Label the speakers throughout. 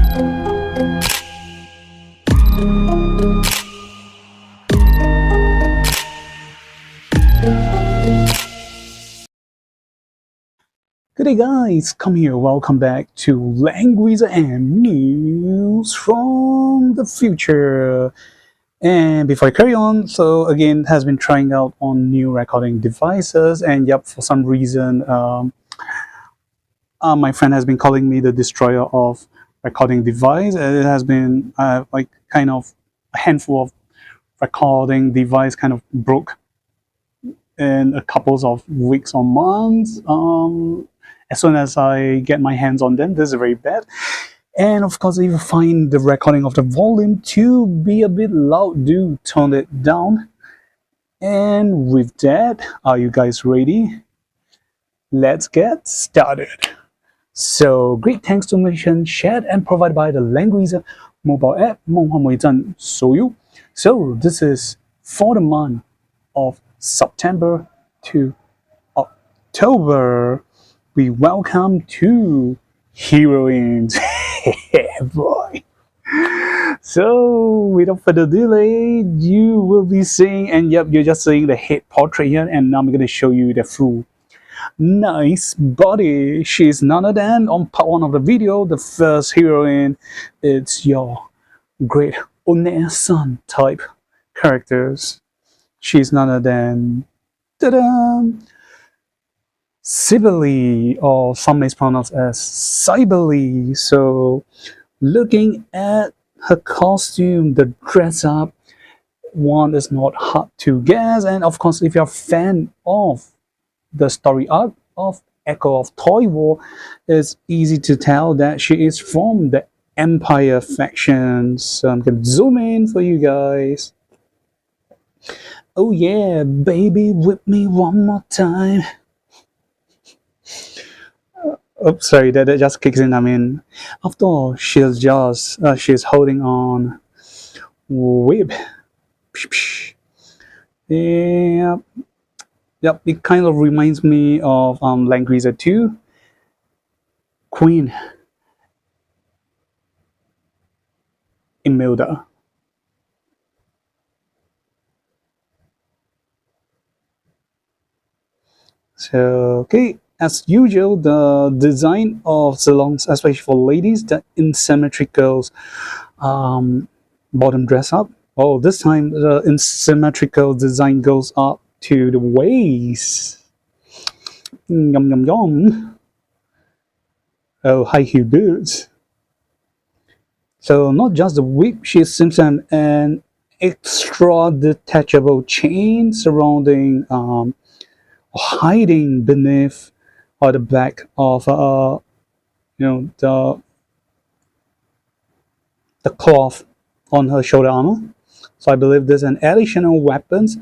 Speaker 1: Good day guys, come here, welcome back to Langrisser M News from the future. And before I carry on, so again, has been trying out on new recording devices, and yep, for some reason, my friend has been calling me the destroyer of recording device. It has been like kind of a handful of recording device kind of broke in a couple of weeks or months. As soon as I get my hands on them, this is very bad. And of course, if you find the recording of the volume to be a bit loud, do tone it down. And with that, are you guys ready? Let's get started. So, great thanks to mention shared and provided by the Langrisser mobile app. So, this is for the month of September to October. We welcome two heroines. Boy. So without further delay, you will be seeing, and yep, you're just seeing the head portrait here, and now I'm going to show you the full nice body. She's none other than, on part one of the video, the first heroine. It's your great One-san type characters. She's none other than, ta-da! Cybele, or some may pronounce as Cybele. So looking at her costume, the dress up, one is not hard to guess. And of course, if you're a fan of the story arc of Echo of Toy War, it's easy to tell that she is from the Empire faction. So I'm gonna zoom in for you guys. Oh yeah, baby, whip me one more time. Oops, sorry, that just kicks in. I mean, after all, she's holding on whip. Yep, yep. It kind of reminds me of Langrisser 2, Queen Imelda. So okay. As usual, the design of salons, especially for ladies, the asymmetrical bottom dress up. Oh, this time the asymmetrical design goes up to the waist. Yum yum yum. Oh, high heel boots. So not just the whip, she seems an extra detachable chain surrounding, hiding beneath or the back of the cloth on her shoulder armor. So I believe there's an additional weapons,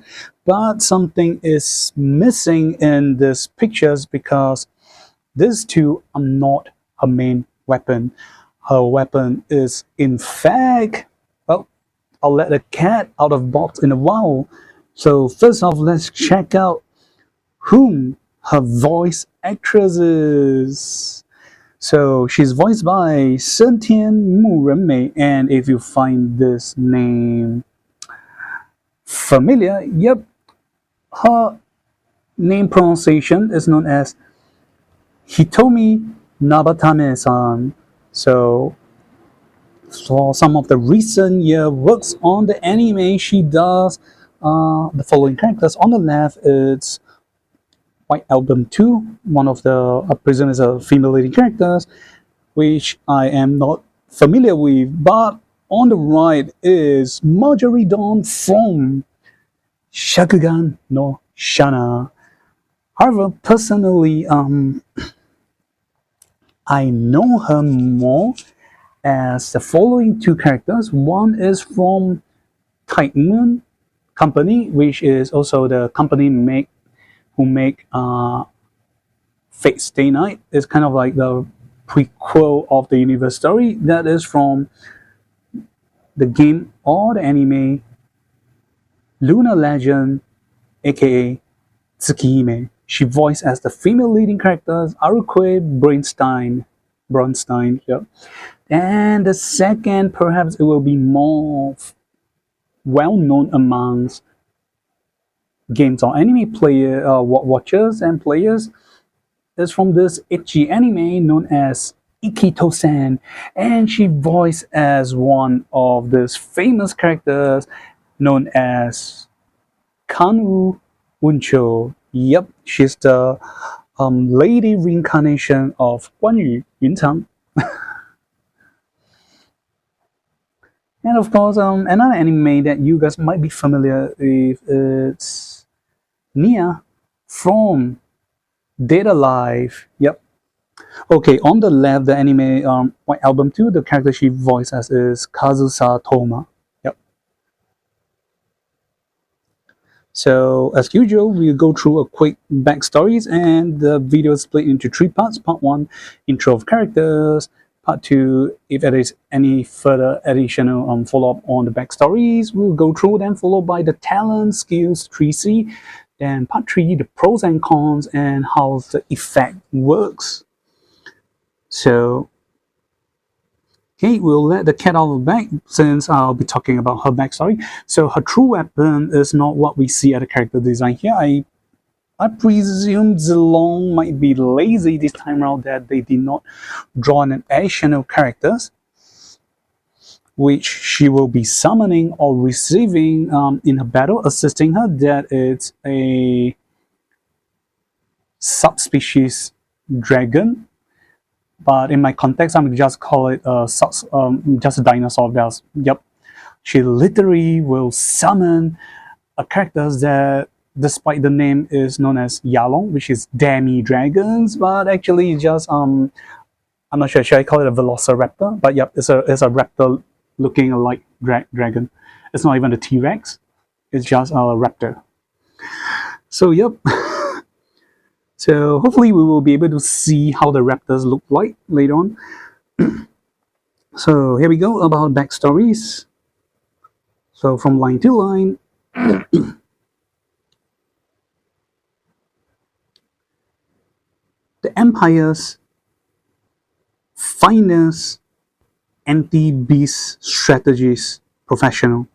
Speaker 1: but something is missing in these pictures because these two are not her main weapon. Her weapon is in fact, well, I'll let the cat out of box in a while. So first off, let's check out whom her voice actress is. So she's voiced by Sentian Murame, and if you find this name familiar, yep, her name pronunciation is known as Hitomi Nabatame-san. So for some of the recent year works on the anime, she does the following characters. On the left, it's White Album 2, one of the, I presume is a female leading characters, which I am not familiar with, but on the right is Marjorie Dawn from Shakugan no Shana. However, personally, I know her more as the following two characters. One is from Titan Company, which is also the company who make Fate Stay Night. It's kind of like the prequel of the universe story that is from the game or the anime Lunar Legend, aka Tsukihime. She voiced as the female leading characters Arukue Brainstein. Bronstein. Yep. And the second, perhaps it will be more well known amongst games or anime player watchers and players, is from this itchy anime known as Ikito-san, and she voiced as one of these famous characters known as Kanu Uncho. Yep, she's the lady reincarnation of Guan Yu Yuntang. And of course, another anime that you guys might be familiar with is Nia from Data Life. Yep. Okay, on the left, the anime White Album 2, the character she voices is Kazusa Toma. Yep. So, as usual, we'll go through a quick backstories, and the video is split into three parts. Part 1, intro of characters. Part 2, if there is any further additional follow-up on the backstories, we'll go through them, followed by the talent, skills, 3C. Then part 3, the pros and cons, and how the effect works. So, okay, we'll let the cat out of the bag since I'll be talking about her backstory. So her true weapon is not what we see at the character design here. I presume Zilong might be lazy this time around that they did not draw an additional characters which she will be summoning or receiving in her battle, assisting her. That it's a subspecies dragon. But in my context, I'm just call it just a dinosaur bells. Yep, she literally will summon a character that, despite the name, is known as Yalong, which is demi dragons, but actually just I'm not sure. Should I call it a velociraptor? But yep, it's a raptor looking like dragon. It's not even a T-Rex. It's just a raptor. So yep. So hopefully we will be able to see how the raptors look like later on. So here we go about backstories. So from line to line. The Empire's finest anti-beast strategist professional.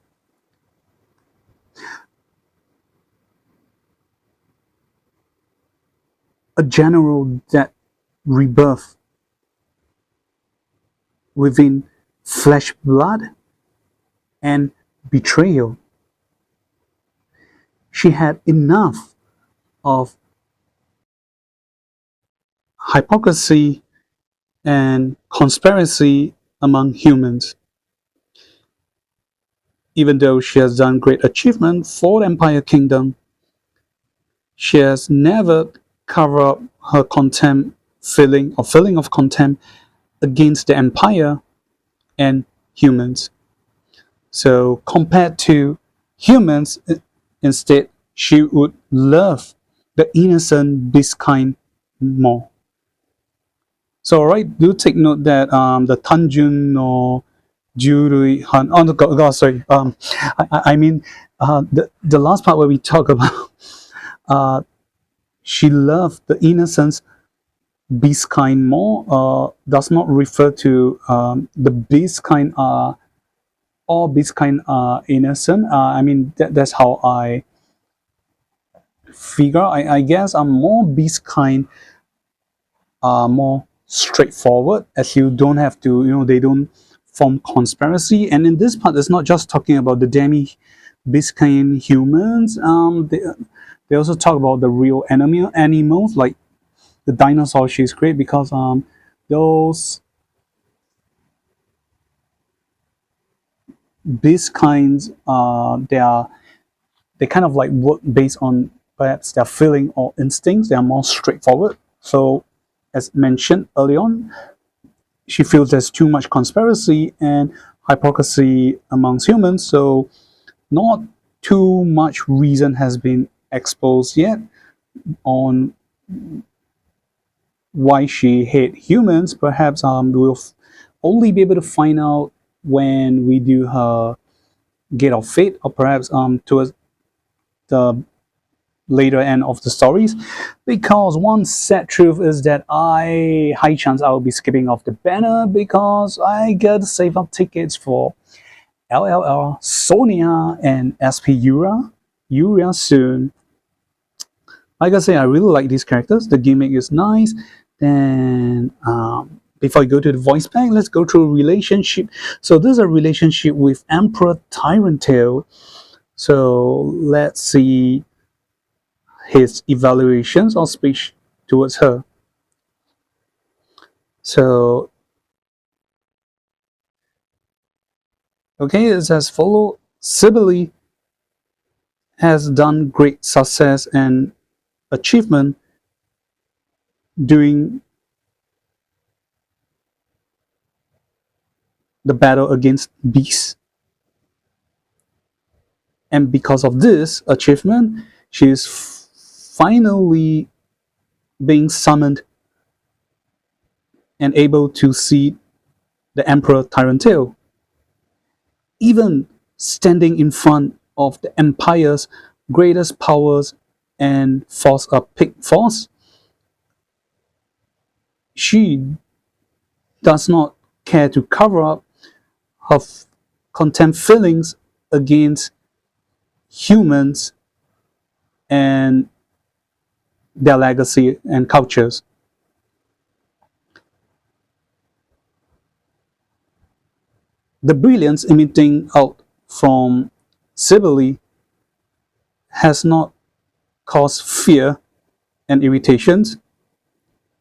Speaker 1: A general that rebirthed within flesh, blood, and betrayal. She had enough of hypocrisy and conspiracy among humans. Even though she has done great achievement for the Empire Kingdom, she has never covered up her feeling of contempt against the Empire and humans. So compared to humans, instead, she would love the innocent beast kind more. So alright, do take note that the Tanjun no Jurui Han. Oh no, God, sorry. I mean the last part where we talk about she loved the innocence beast kind more. Does not refer to the beast kind are all beast kind are innocent. I mean that's how I figure. I guess more beast kind are more straightforward, as you don't have to, they don't form conspiracy. And in this part, it's not just talking about the demi beast kind humans. They also talk about the real animals like the dinosaur. She's great because those beast kinds they kind of like work based on perhaps their feeling or instincts. They are more straightforward. So as mentioned early on, she feels there's too much conspiracy and hypocrisy amongst humans, so not too much reason has been exposed yet on why she hates humans. Perhaps we'll only be able to find out when we do her Gate of Fate, or perhaps towards the later end of the stories, because one sad truth is that high chance I will be skipping off the banner because I gotta save up tickets for LLR, Sonia, and SP Yuria soon. Like I say, I really like these characters. The gimmick is nice. Then before I go to the voice pack, let's go through a relationship. So this is a relationship with Emperor Tyrantale. So let's see his evaluations or speech towards her. So okay, it's as follows. Cybele has done great success and achievement during the battle against beasts. And because of this achievement, she is finally being summoned and able to see the Emperor Tyrantale. Even standing in front of the Empire's greatest powers and force a big force, she does not care to cover up her contempt feelings against humans and their legacy and cultures. The brilliance emitting out from Cybele has not caused fear and irritations,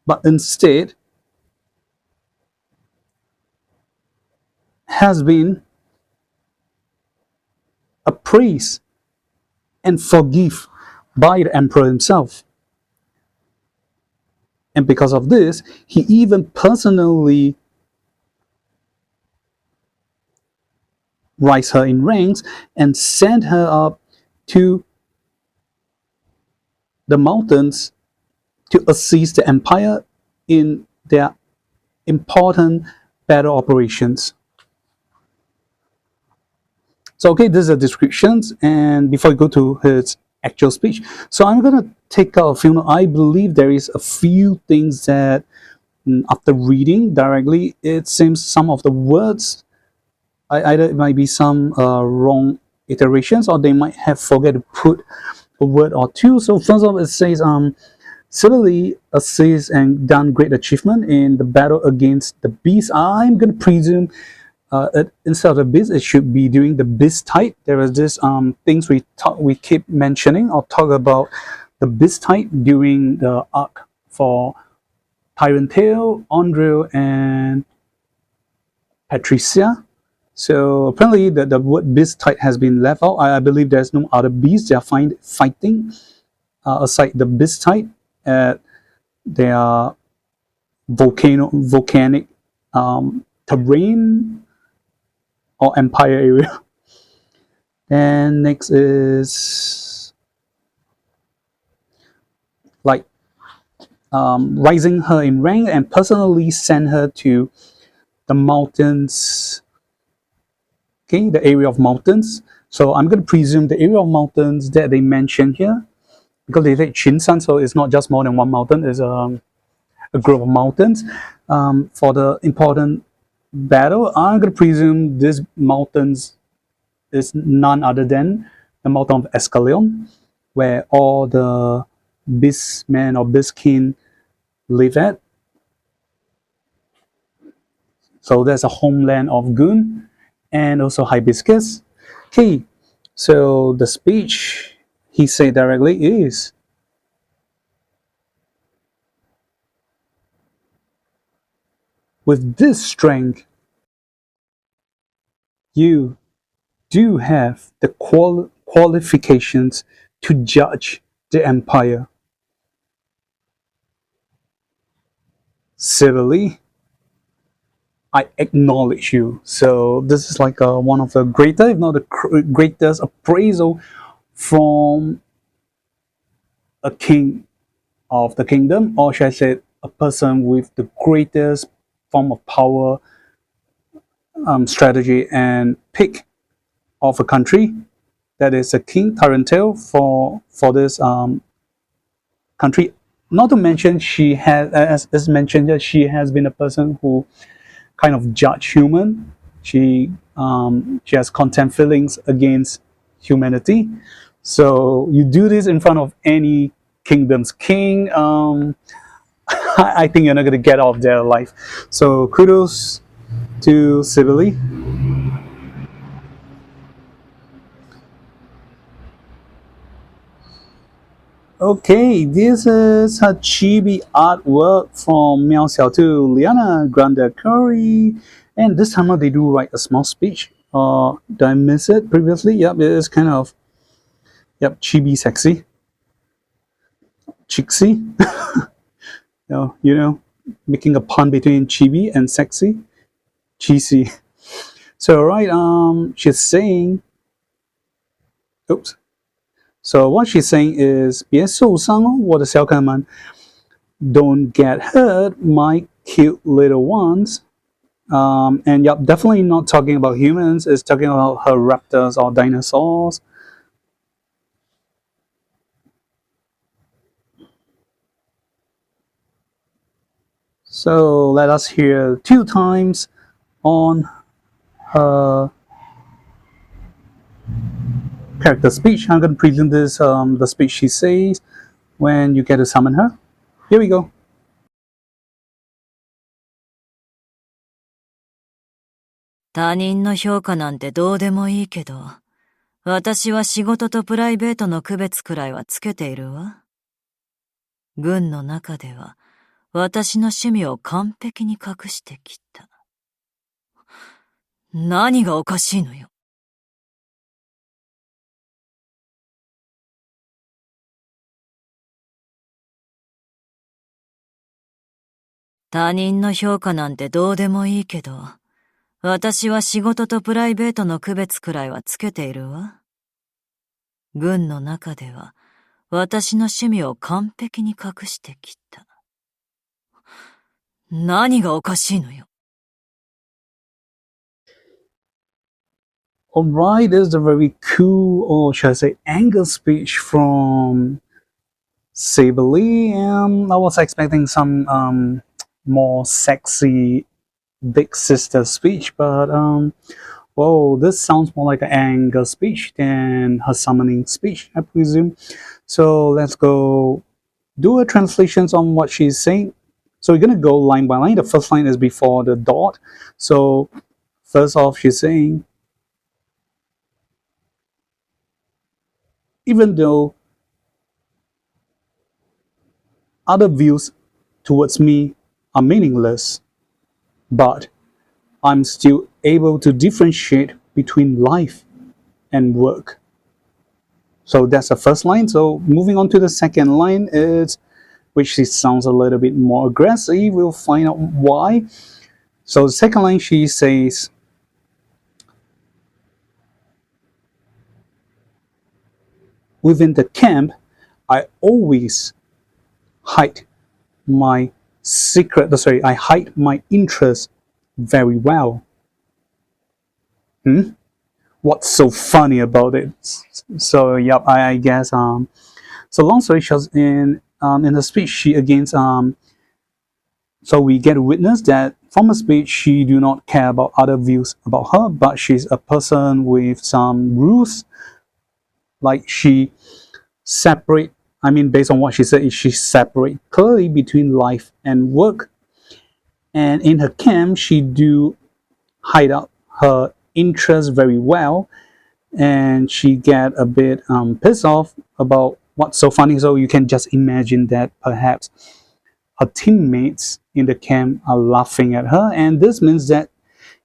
Speaker 1: but instead has been appraised and forgive by the emperor himself. And because of this, he even personally rise her in ranks and send her up to the mountains to assist the empire in their important battle operations. So okay, these are descriptions, and before I go to his actual speech, so I'm gonna take out a few. I believe there is a few things that after reading directly, it seems some of the words, either it might be some wrong iterations, or they might have forget to put a word or two. So first of all, it says Cybele assists and done great achievement in the battle against the beast. I'm gonna presume instead of the beast, it should be during the beast type. There is this things we keep mentioning or talk about the beast type during the arc for Tyrantale, Andrew, and Patricia. So apparently the word beast type has been left out. I believe there's no other beasts they are fighting aside the beast type at their volcanic terrain or empire area. And next is like rising her in rank and personally send her to the mountains, okay, the area of mountains. So I'm going to presume the area of mountains that they mention here, because they say Chinsan, so it's not just more than one mountain, it's a group of mountains. For the important battle, I'm going to presume these mountains is none other than the mountain of Escalion, where all the beastmen or beastkin live at. So there's a homeland of Goon and also Hibiscus. Okay, so the speech he said directly is, with this strength, you do have the qualifications to judge the empire. Cybele, I acknowledge you. So this is like one of the greatest, if not the greatest appraisal from a king of the kingdom, or should I say a person with the greatest form of power, strategy, and pick of a country that is a king tarantel for this country. Not to mention she has, as mentioned, that she has been a person who kind of judge human. She has contempt feelings against humanity. So you do this in front of any kingdom's king, I think you're not going to get off their life. So kudos to Cybele. Okay, this is her chibi artwork from Meow Xiao to Liana Grande Curry. And this time they do write a small speech. Did I miss it previously? Yep, it is kind of, yep, chibi sexy. Chixy. Making a pun between chibi and sexy. Cheesy. So, right, she's saying, oops. So what she's saying is, 别受伤哦，我的小可爱们. Don't get hurt, my cute little ones. And yep, definitely not talking about humans. It's talking about her raptors or dinosaurs. So let us hear 2 times on her character speech. I'm going to present this, the speech she says when you get to summon her. Here we go.
Speaker 2: 他人の評価なんてどうでもいいけど、私は仕事とプライベートの区別くらいはつけているわ。軍の中では、私の趣味を完璧に隠してきた。何がおかしいのよ。他人の評価なんてどうでもいいけど、私は仕事とプライベートの区別くらいはつけているわ。軍の中では、私の趣味を完璧に隠してきた。何がおかしいのよ。
Speaker 1: Alright, this is a very cool, or should I say, anger speech from Cybele. I was expecting some more sexy big sister speech, but whoa, this sounds more like an anger speech than her summoning speech, I presume. So let's go do a translations on what she's saying. So we're gonna go line by line. The first line is before the dot. So first off, she's saying, even though other views towards me are meaningless, but I'm still able to differentiate between life and work. So that's the first line. So moving on to the second line, is which sounds a little bit more aggressive. We'll find out why. So the second line, she says, within the camp, I always hide my I hide my interest very well. What's so funny about it? So yep, I guess so long story short, in the speech she again so we get a witness that from a speech she do not care about other views about her, but she's a person with some rules, like she separate, I mean, based on what she said, she separate clearly between life and work. And in her camp, she do hide out her interest very well. And she get a bit pissed off about what's so funny. So you can just imagine that perhaps her teammates in the camp are laughing at her. And this means that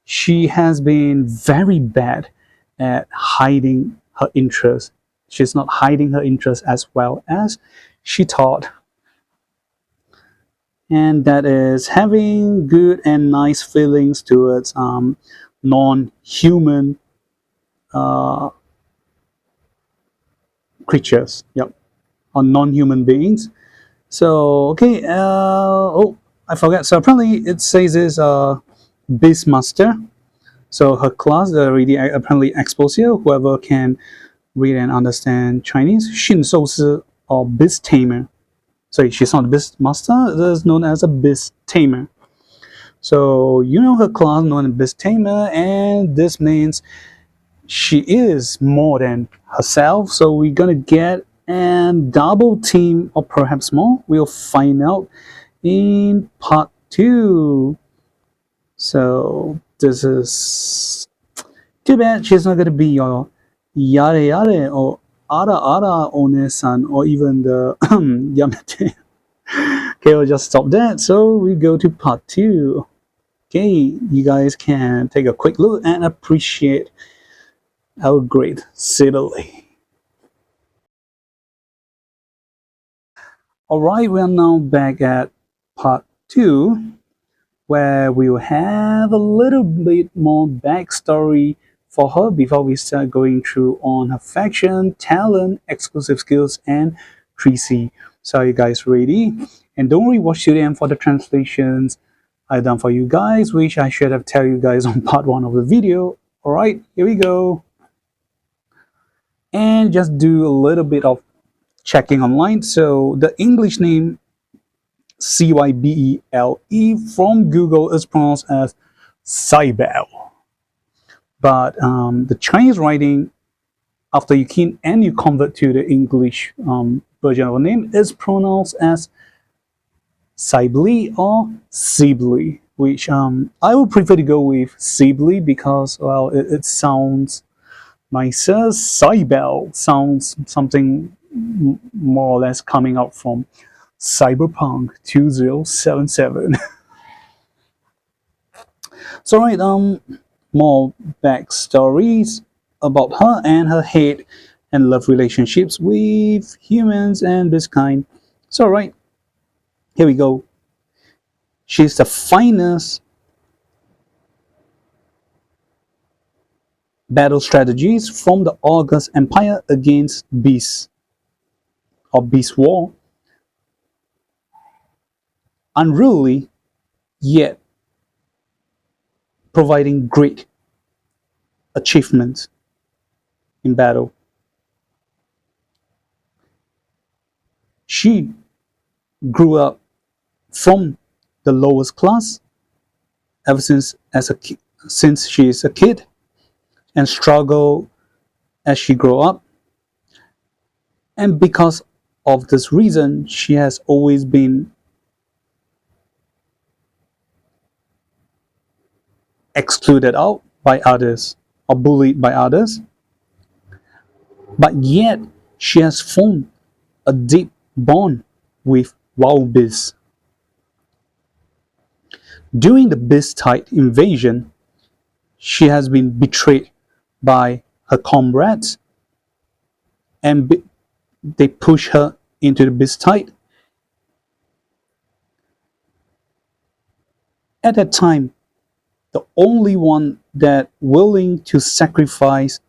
Speaker 1: she has been very bad at hiding her interest. She's not hiding her interest as well as she thought. And that is having good and nice feelings towards non-human creatures, yep, or non-human beings. So okay, oh, I forgot. So apparently it says is Beastmaster. So her class already apparently exposed here. Whoever can read and understand Chinese. 驯兽师 or beast tamer. Sorry, she's not a beast master. It is known as a beast tamer. So you know her class known as beast tamer, and this means she is more than herself. So we're gonna get a double team or perhaps more. We'll find out in part 2. So this is too bad she's not gonna be your yare yare or ara ara one-san or even the yamete. Okay, we'll just stop that. So we go to part 2. Okay, you guys can take a quick look and appreciate our great Cybele. Alright, we are now back at part 2, where we will have a little bit more backstory for her before we start going through on her faction, talent, exclusive skills, and 3C. So are you guys ready? And don't worry, watch to the end for the translations I've done for you guys, which I should have tell you guys on part 1 of the video. Alright, here we go. And just do a little bit of checking online. So the English name Cybele from Google is pronounced as Cybele. But the Chinese writing, after you key in and you convert to the English version of the name, is pronounced as Cybele or Cybele, which I would prefer to go with Cybele because, well, it sounds nicer. Cybele sounds something more or less coming out from Cyberpunk 2077. So right, more backstories about her and her hate and love relationships with humans and this kind. So right, here we go. She's the finest battle strategies from the August Empire against Beast or Beast War. Unruly, yet providing great achievements in battle. She grew up from the lowest class ever since she is a kid, and struggled as she grew up. And because of this reason, she has always been excluded out by others or bullied by others. But yet, she has formed a deep bond with Wild Beast. During the Beast-Tide invasion, she has been betrayed by her comrades, and they push her into the Beast-Tide. At that time, the only one that willing to sacrifice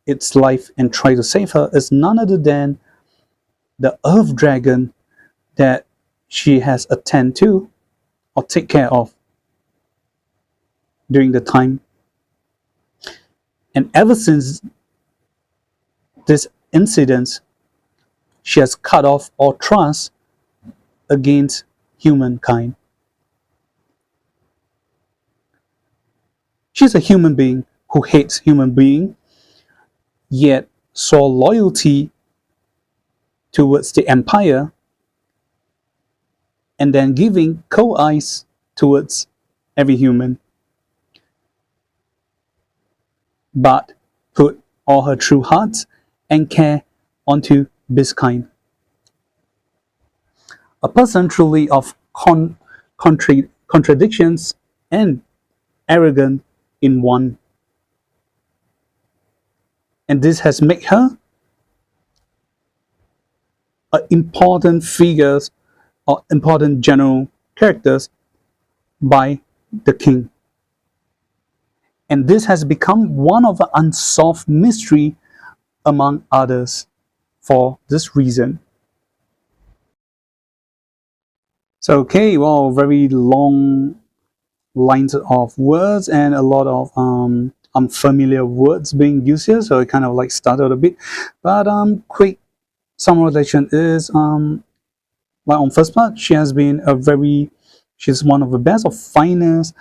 Speaker 1: its life and try to save her is none other than the Earth Dragon that she has attend to or take care of during the time. And ever since this incident, she has cut off all trust against humankind. She's a human being who hates human beings, yet saw loyalty towards the empire, and then giving cold eyes towards every human, but put all her true heart and care onto this kind. A person truly of contradictions and arrogant in one. And this has made her important figures or important general characters by the king. And this has become one of the unsolved mystery among others for this reason. So okay, well, very long lines of words and a lot of unfamiliar words being used here, so it kind of like started a bit. But quick summarization is like on first part, she's one of the best of finest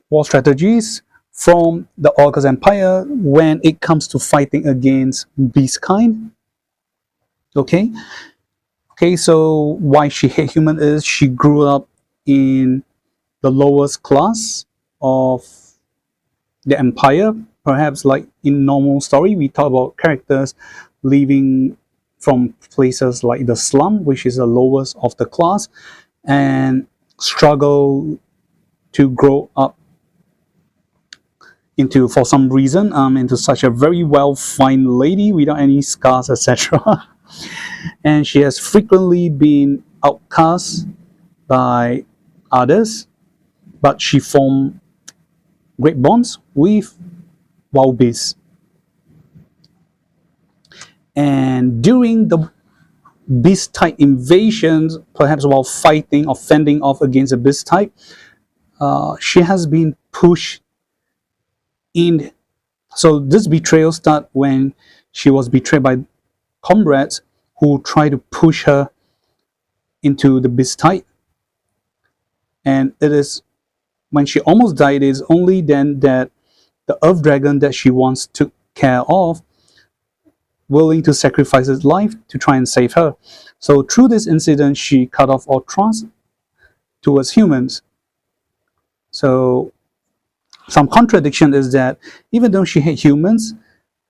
Speaker 1: war strategies from the August Empire when it comes to fighting against beastkind. Okay, so why she hate human is she grew up in the lowest class of the empire. Perhaps like in normal story, we talk about characters living from places like the slum, which is the lowest of the class, and struggle to grow up into, for some reason, into such a very well fine lady without any scars, etc. And she has frequently been outcast by others, but she formed great bonds with wild beasts. And during the beast type invasions, perhaps while fighting or fending off against a beast type, she has been pushed in. So this betrayal started when she was betrayed by comrades who tried to push her into the beast type. And it is when she almost died, it is only then that the earth dragon that she once took care of willing to sacrifice his life to try and save her. So through this incident, she cut off all trust towards humans. So some contradiction is that even though she hated humans,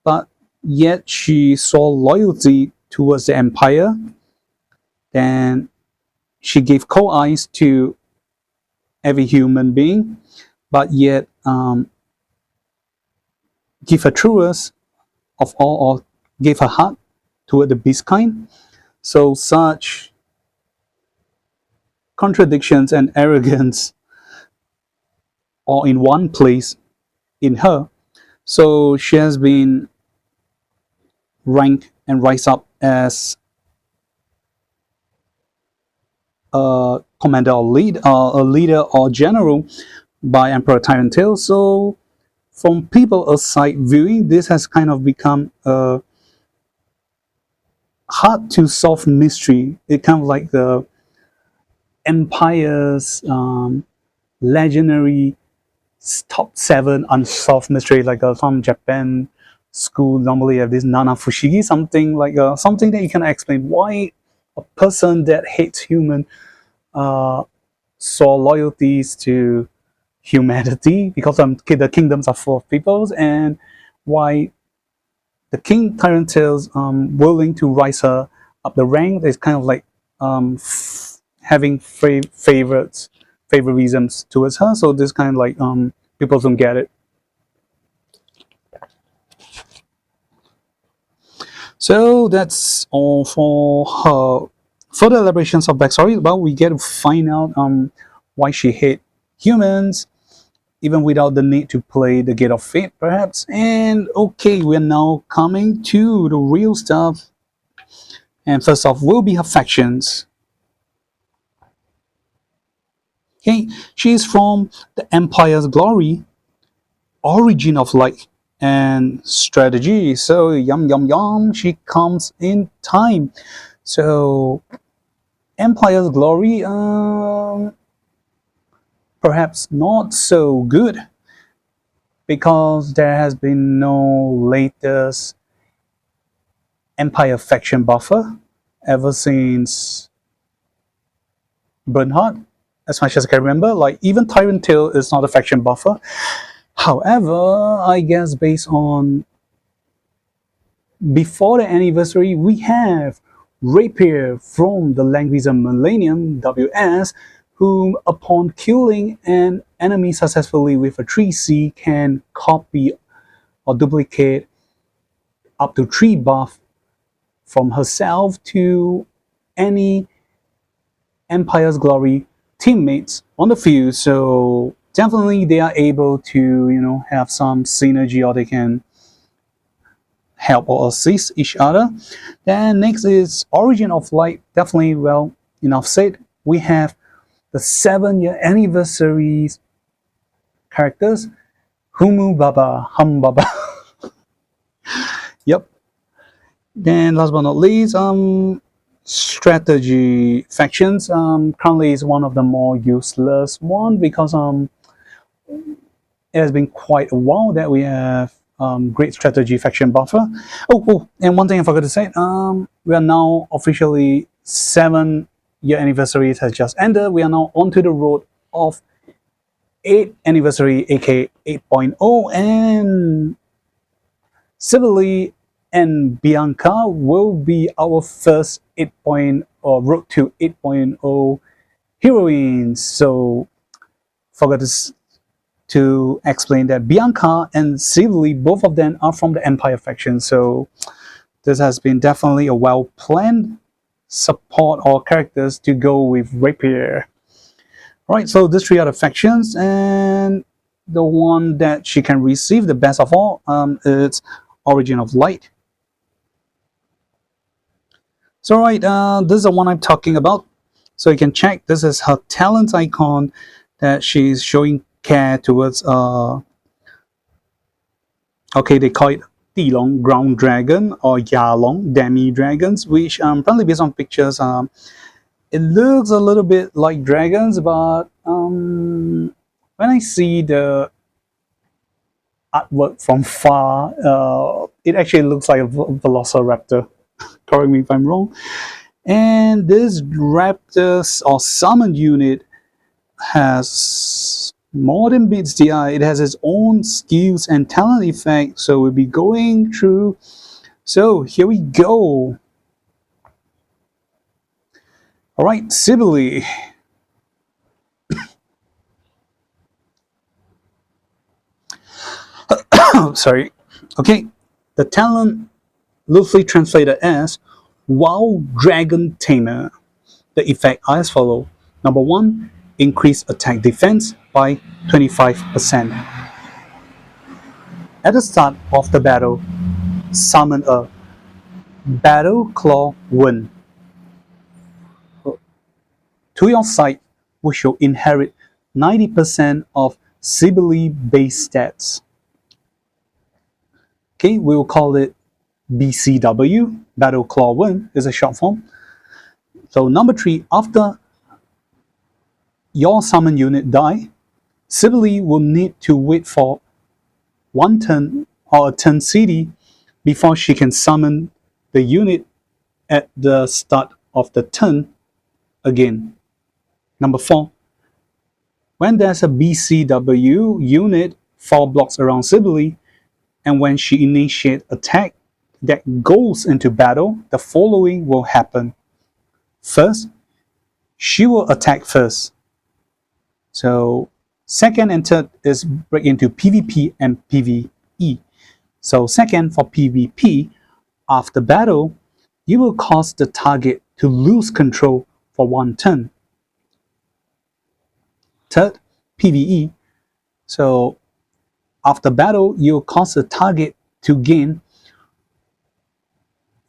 Speaker 1: but yet she saw loyalty towards the empire, then she gave cold eyes to every human being, but yet give her truest of all, or gave her heart toward the beast kind. So such contradictions and arrogance all in one place in her. So she has been ranked and rise up as a commander or a leader or general by Emperor Tyrantale. So from people aside viewing, this has kind of become a hard to solve mystery. It kind of like the Empire's legendary top 7 unsolved mystery, like some Japan school normally have this Nana Fushigi, something like something that you can explain why a person that hates human saw loyalties to humanity, because the kingdoms are full of peoples, and why the King Tyrantale's willing to rise her up the rank is kind of like having favoritisms towards her. So this kind of like people don't get it. So that's all for her further elaborations of backstory. Well, we get to find out why she hates humans, even without the need to play the Gate of Fate, perhaps. And okay, we're now coming to the real stuff. And first off will be her factions. Okay, she is from the Empire's Glory, Origin of Light, and Strategy. So yum, she comes in time. So Empire's Glory, perhaps not so good, because there has been no latest Empire faction buffer ever since Bernhard, as much as I can remember. Like even Tyrantale is not a faction buffer. However, I guess based on before the anniversary, we have Rapier from the Langrisser Millennium WS, whom upon killing an enemy successfully with a 3C can copy or duplicate up to 3 buff from herself to any Empire's Glory teammates on the field. So definitely they are able to have some synergy, or they can help or assist each other. Then next is Origin of Light. Definitely, well, enough said. We have the 7-year anniversary characters Humu Baba, Hum Baba. Yep. Then last but not least, strategy factions. Currently is one of the more useless one because it has been quite a while that we have great strategy faction buffer. Oh, and one thing I forgot to say, we are now officially 7-year anniversary has just ended. We are now onto the road of 8th anniversary, aka 8.0, and Cybele and Bianca will be our first 8.0 or road to 8.0 heroines. So forgot to explain that Bianca and Cybele, both of them are from the Empire faction. So this has been definitely a well-planned support or characters to go with Rapier. Right, so these 3 are the factions, and the one that she can receive the best of all is Origin of Light. So right, this is the one I'm talking about. So you can check, this is her talent icon that she's showing care towards, okay, they call it Tilong Ground Dragon or Yalong Demi Dragons, which probably based on pictures, it looks a little bit like dragons, but when I see the artwork from far, it actually looks like a velociraptor. Correct me if I'm wrong. And this raptors or summon unit has more than meets the eye. It has its own skills and talent effect, so we'll be going through. So here we go. All right, Cybele. Sorry. Okay, the talent loosely translated as Wild Dragon Tamer. The effect are as follow. Number 1, increase attack defense by 25%. At the start of the battle, summon a Battle Claw Wind to your side, which will inherit 90% of Cybele base stats. Okay, we will call it BCW, Battle Claw Wind is a short form. So number 3, after your summon unit die, Cybele will need to wait for 1 turn or a turn CD before she can summon the unit at the start of the turn again. Number 4, when there's a BCW unit 4 blocks around Cybele, and when she initiates attack that goes into battle, the following will happen. First, she will attack first. So second and third is break into PvP and PvE. So second, for PvP, after battle, you will cause the target to lose control for 1 turn. Third, PvE. So after battle, you will cause the target to gain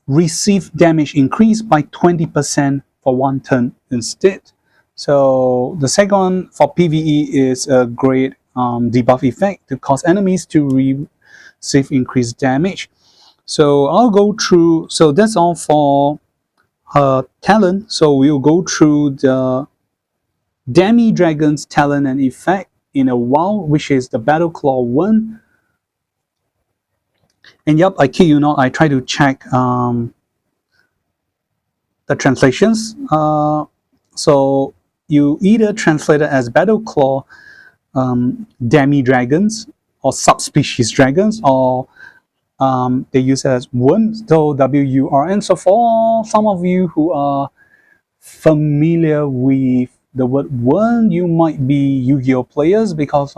Speaker 1: receive damage increase by 20% for 1 turn instead. So the second for PvE is a great debuff effect to cause enemies to receive increased damage. So I'll go through, so that's all for her talent. So we'll go through the Demi Dragon's talent and effect in a while, which is the Battle Claw 1. And yep, I kid you not, I try to check the translations. So you either translate it as Battle Claw Demi Dragons or subspecies dragons, or they use it as Wurn, so WURN. So for some of you who are familiar with the word Wurn, you might be Yu-Gi-Oh players, because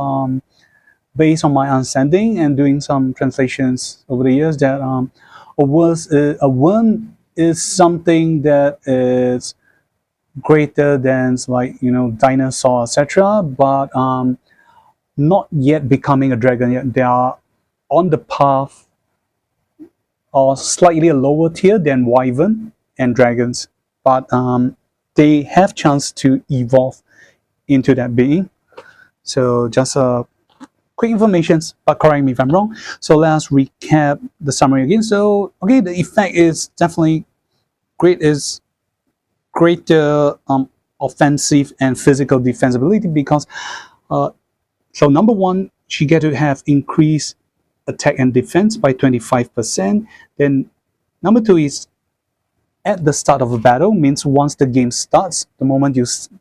Speaker 1: based on my understanding and doing some translations over the years, that a Wurn is something that is greater than, like, you know, dinosaur, etc., but not yet becoming a dragon yet. They are on the path or slightly a lower tier than wyvern and dragons, but they have chance to evolve into that being. So just a quick information, but correct me if I'm wrong. So let's recap the summary again. So okay, the effect is definitely great. Is greater offensive and physical defensibility because so number one, she get to have increased attack and defense by 25%. Then number two is at the start of a battle, means once the game starts, the moment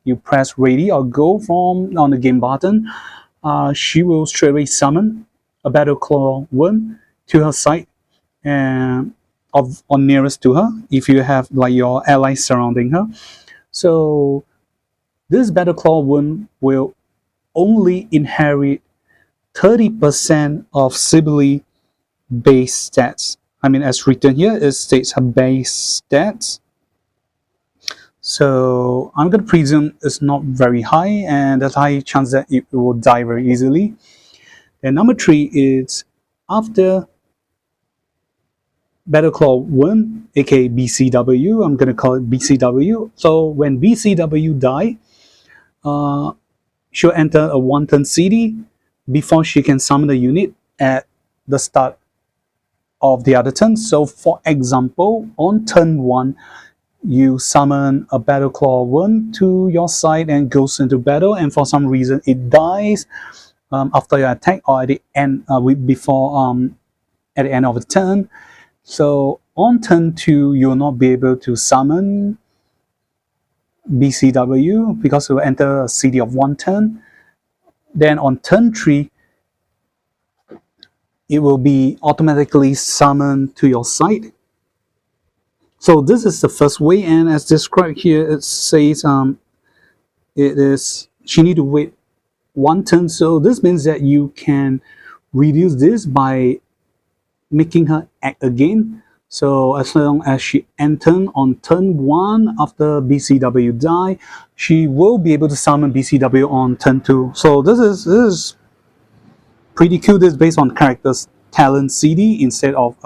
Speaker 1: you press ready or go from on the game button, she will straight away summon a battle claw 1 to her side and of or nearest to her if you have like your allies surrounding her. So this battle claw 1 will only inherit 30% of Cybele base stats. I mean, as written here, it states her base stats. So I'm going to presume it's not very high, and there's a high chance that it will die very easily. And number 3 is after Battle Claw 1, aka BCW, I'm going to call it BCW. So when BCW die, she'll enter a 1-turn CD before she can summon a unit at the start of the other turn. So for example, on turn 1, you summon a Battle Claw 1 to your side and goes into battle, and for some reason it dies after your attack or at the end before at the end of the turn. So on turn 2, you'll not be able to summon BCW because it will enter a CD of 1 turn. Then on turn 3, it will be automatically summoned to your side. So this is the first way, and as described here, it says it is she need to wait 1 turn. So this means that you can reduce this by making her act again. So as long as she enters on turn 1 after BCW die, she will be able to summon BCW on turn 2. So this is pretty cool. This is based on character's talent CD instead of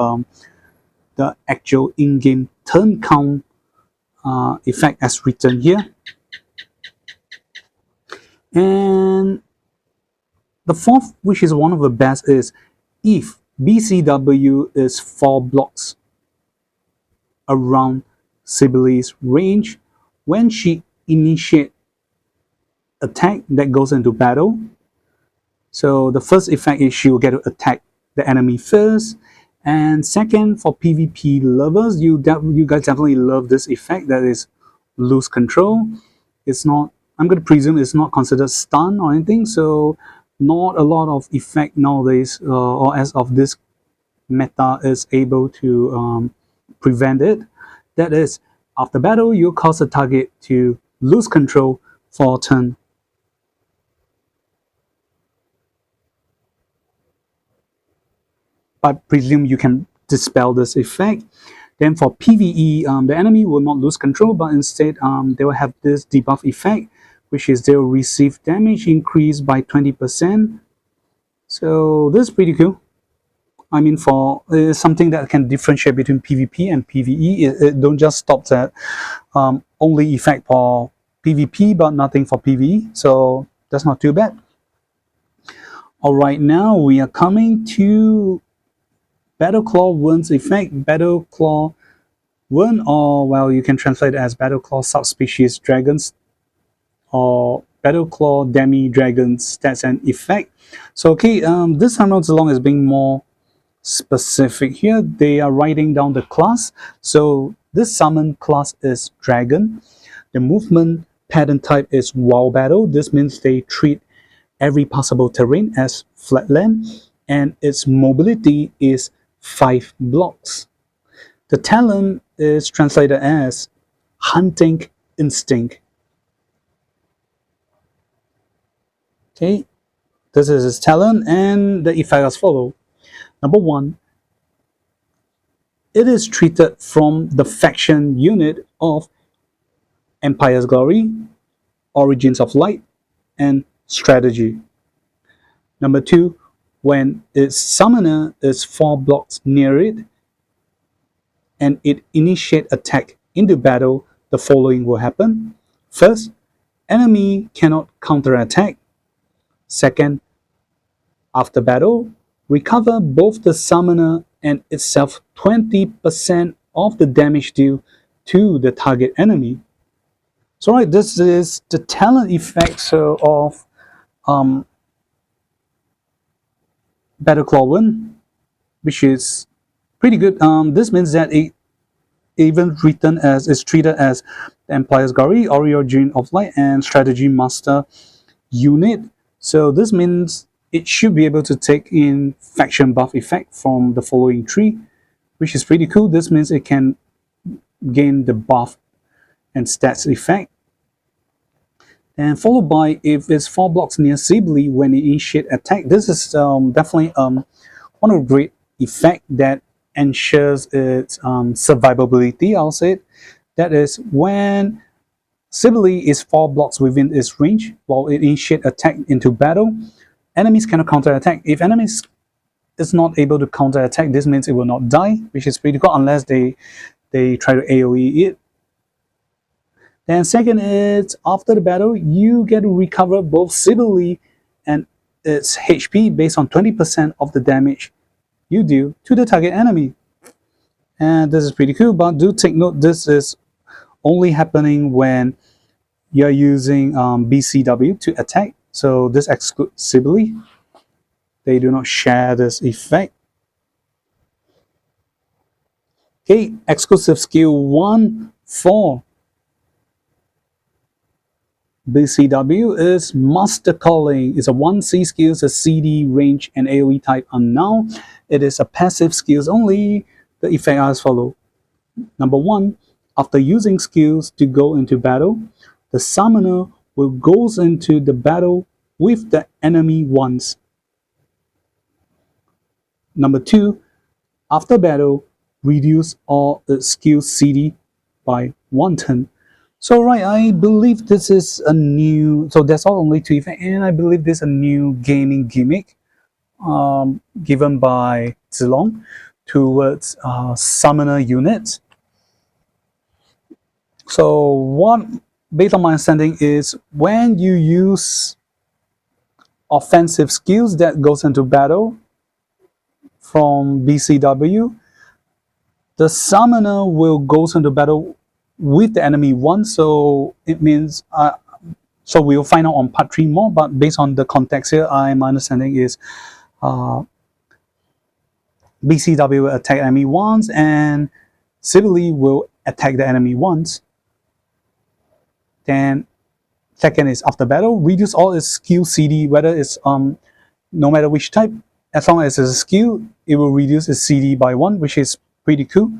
Speaker 1: the actual in-game turn count effect as written here. And the fourth, which is one of the best, is if BCW is 4 blocks around Cybele's range, when she initiates attack that goes into battle. So the first effect is she will get to attack the enemy first. And second, for PvP lovers, you guys definitely love this effect, that is lose control. It's not, I'm going to presume it's not considered stun or anything, so not a lot of effect nowadays, or as of this meta, is able to prevent it. That is, after battle, you cause a target to lose control for a turn. I presume you can dispel this effect. Then for PvE, the enemy will not lose control, but instead they will have this debuff effect, which is they'll receive damage increase by 20%. So this is pretty cool. I mean, for something that can differentiate between PvP and PvE. It don't just stop at only effect for PvP, but nothing for PvE. So that's not too bad. Alright, now we are coming to Battle Claw 1's effect. Battle Claw 1, or well, you can translate it as Battle Claw subspecies dragons or Battle Claw demi dragons stats and effect. So okay, this time around, along as being more specific here, they are writing down the class. So this summon class is dragon. The movement pattern type is wild battle. This means they treat every possible terrain as flatland, and its mobility is 5 blocks. The talent is translated as hunting instinct. Okay, this is its talent, and the effect as follows. Number 1, it is treated from the faction unit of Empire's Glory, Origins of Light, and Strategy. Number 2, when its summoner is 4 blocks near it and it initiates attack into battle, the following will happen. First, enemy cannot counterattack. Second, After battle, recover both the summoner and itself 20% of the damage due to the target enemy. So right, this is the talent effect of Battle Claw 1, which is pretty good. This means that it even written as is treated as the Empire's Gari, Origin of Light, and Strategy Master unit. So this means it should be able to take in faction buff effect from the following tree, which is pretty cool. This means it can gain the buff and stats effect. And followed by if it's 4 blocks near Cybele when it initiate attack. This is definitely one of the great effect that ensures its survivability, I'll say it. That is when Cybele is 4 blocks within its range while it initiate attack into battle, enemies cannot counter-attack. If enemies is not able to counter-attack, this means it will not die, which is pretty cool unless they try to AoE it. Then second is, after the battle, you get to recover both Cybele and its HP based on 20% of the damage you do to the target enemy. And this is pretty cool, but do take note, this is only happening when you're using BCW to attack. So this excludes Cybele. They do not share this effect. Okay, exclusive skill 1 for BCW is Master Calling. It's a 1C skill, a CD, range, and AoE type unknown. It is a passive skills only. The effect are as follows. Number 1, after using skills to go into battle, the summoner will go into the battle with the enemy once. Number 2, after battle, reduce all the skill CD by 1 turn. So right, I believe this is a new, so that's all only 2 effects, and I believe this is a new gaming gimmick given by Zilong towards summoner units. So what, based on my understanding, is when you use offensive skills that goes into battle from BCW, the summoner will go into battle with the enemy once. So it means so we'll find out on part 3 more, but based on the context here, my understanding is BCW will attack enemy once and Cybele will attack the enemy once. Then second is after battle, reduce all its skill CD, whether it's no matter which type, as long as it's a skill, it will reduce its CD by 1, which is pretty cool.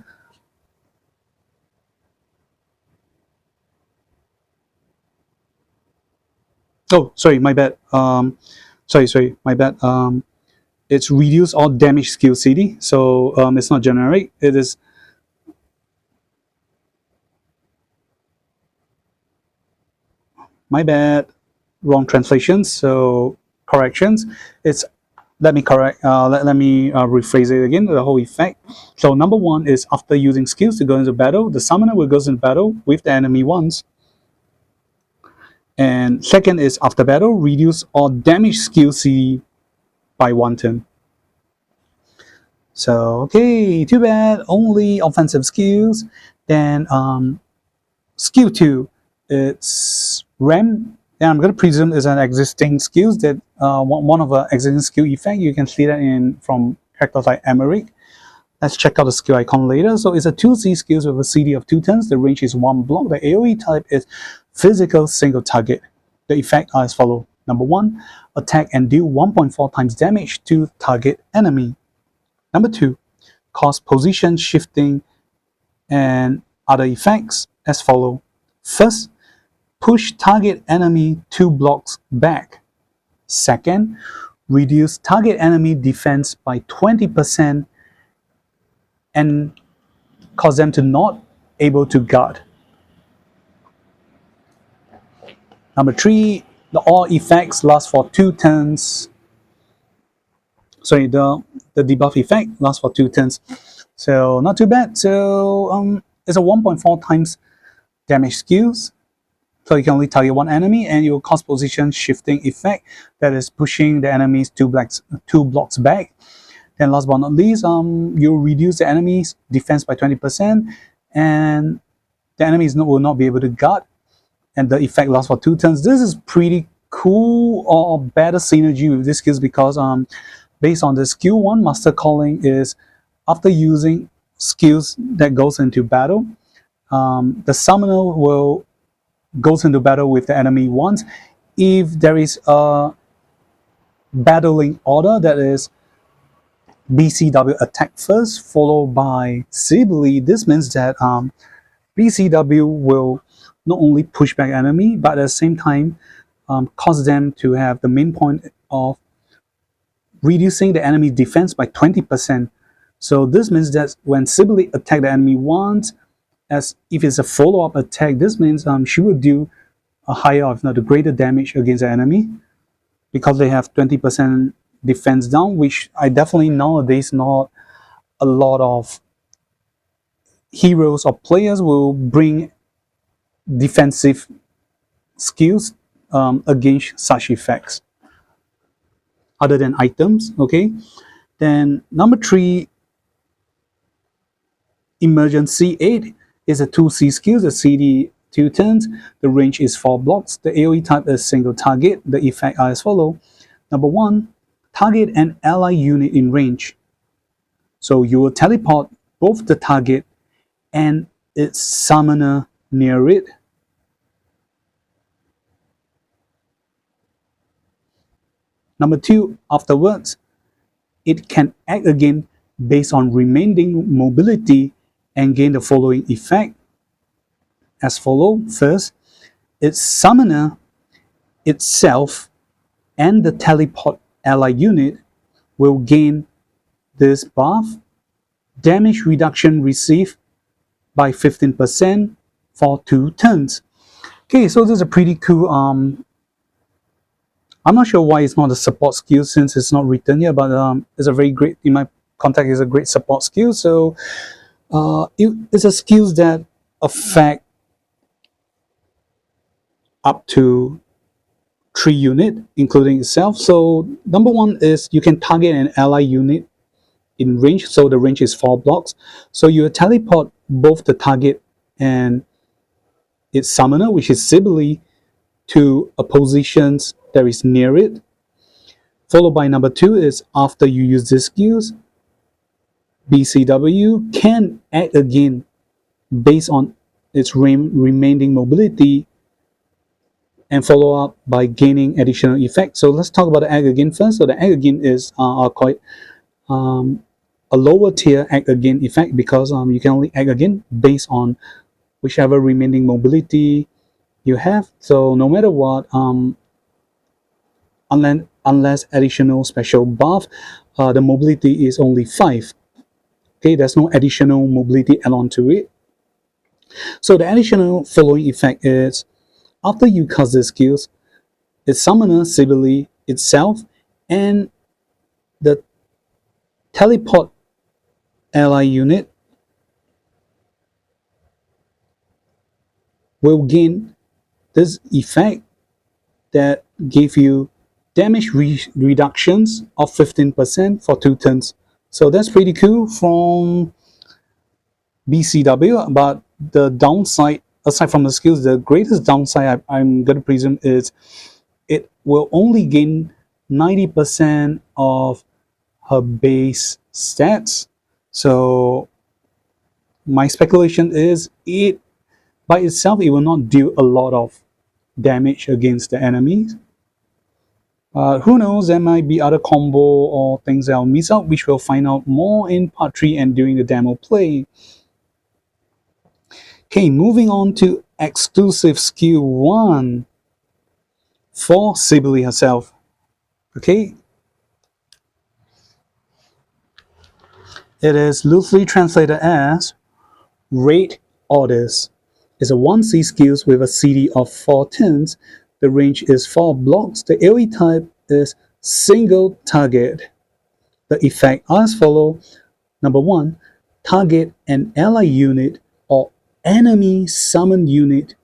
Speaker 1: Oh, sorry, my bad. Sorry, my bad. It's reduce all damage skill CD, so it's not generic. It is. My bad. Wrong translations. So corrections. It's. Let me correct. Let me rephrase it again. The whole effect. So number 1 is after using skills to go into battle, the summoner will go into battle with the enemy once. And second is after battle, reduce all damage skill CD by 1 turn. So okay, too bad, only offensive skills. Then skill 2, it's RAM. And I'm going to presume is an existing skills that one of the existing skill effect. You can see that in from characters like Emmerich. Let's check out the skill icon later. So it's a 2C skills with a CD of 2 turns. The range is 1 block. The AoE type is physical single target. The effect are as follows. Number 1, attack and deal 1.4 times damage to target enemy. Number 2, cause position shifting and other effects as follows. First, push target enemy 2 blocks back. Second, reduce target enemy defense by 20% and cause them to not able to guard. Number 3, the all effects last for 2 turns. Sorry, the debuff effect lasts for 2 turns. So not too bad. So it's a 1.4 times damage skills. So you can only target one enemy, and it will cause position shifting effect that is pushing the enemies two blocks back. Then last but not least, you reduce the enemy's defense by 20%, and the enemies will not be able to guard, and the effect lasts for 2 turns. This is pretty cool, or better synergy with these skills, because based on the skill 1, Master Calling is after using skills that goes into battle, the summoner will goes into battle with the enemy once. If there is a battling order, that is BCW attack first followed by Cybele, this means that BCW will not only push back enemy, but at the same time cause them to have the main point of reducing the enemy defense by 20%. So this means that when Cybele attack the enemy once, as if it's a follow-up attack, this means she will do a higher, if not a greater damage against the enemy, because they have 20% defense down, which I definitely nowadays not a lot of heroes or players will bring defensive skills against such effects other than items. Okay, then number 3, Emergency 8 is a 2C skill, the CD 2 turns, the range is 4 blocks, the AoE type is single target, the effect are as follow. Number 1, target an ally unit in range. So you will teleport both the target and its summoner near it. Number 2, afterwards, it can act again based on remaining mobility and gain the following effect as follow. First, its summoner itself and the teleport ally unit will gain this buff, damage reduction received by 15% for 2 turns. Okay, so this is a pretty cool I'm not sure why it's not a support skill since it's not written here, but it's a very great, in my context, is a great support skill. So it's a skill that affect up to 3 units, including itself. So number 1 is you can target an ally unit in range, so the range is 4 blocks. So you teleport both the target and its summoner, which is Cybele, to a position that is near it. Followed by number 2 is after you use these skills, BCW can act again based on its remaining mobility and follow up by gaining additional effect. So let's talk about the act again first. So the act again is quite a lower tier act again effect, because you can only act again based on whichever remaining mobility you have. So no matter what, unless additional special buff, the mobility is only 5. Okay, there's no additional mobility add-on to it. So the additional following effect is after you cast the skills, its summoner Cybele itself and the teleport ally unit will gain this effect that give you damage reductions of 15% for 2 turns. So that's pretty cool from BCW, but the downside, aside from the skills, the greatest downside I'm going to presume is it will only gain 90% of her base stats. So my speculation is it by itself, it will not do a lot of damage against the enemies. Who knows, there might be other combo or things that I'll miss out, which we'll find out more in part 3 and during the demo play. Okay, moving on to exclusive skill 1 for Cybele herself. Okay, it is loosely translated as Raid Orders. It's a 1C skills with a CD of 4 turns. The range is 4 blocks. The AoE type is single target. The effect are as follow. Number 1, target an ally unit or enemy summon unit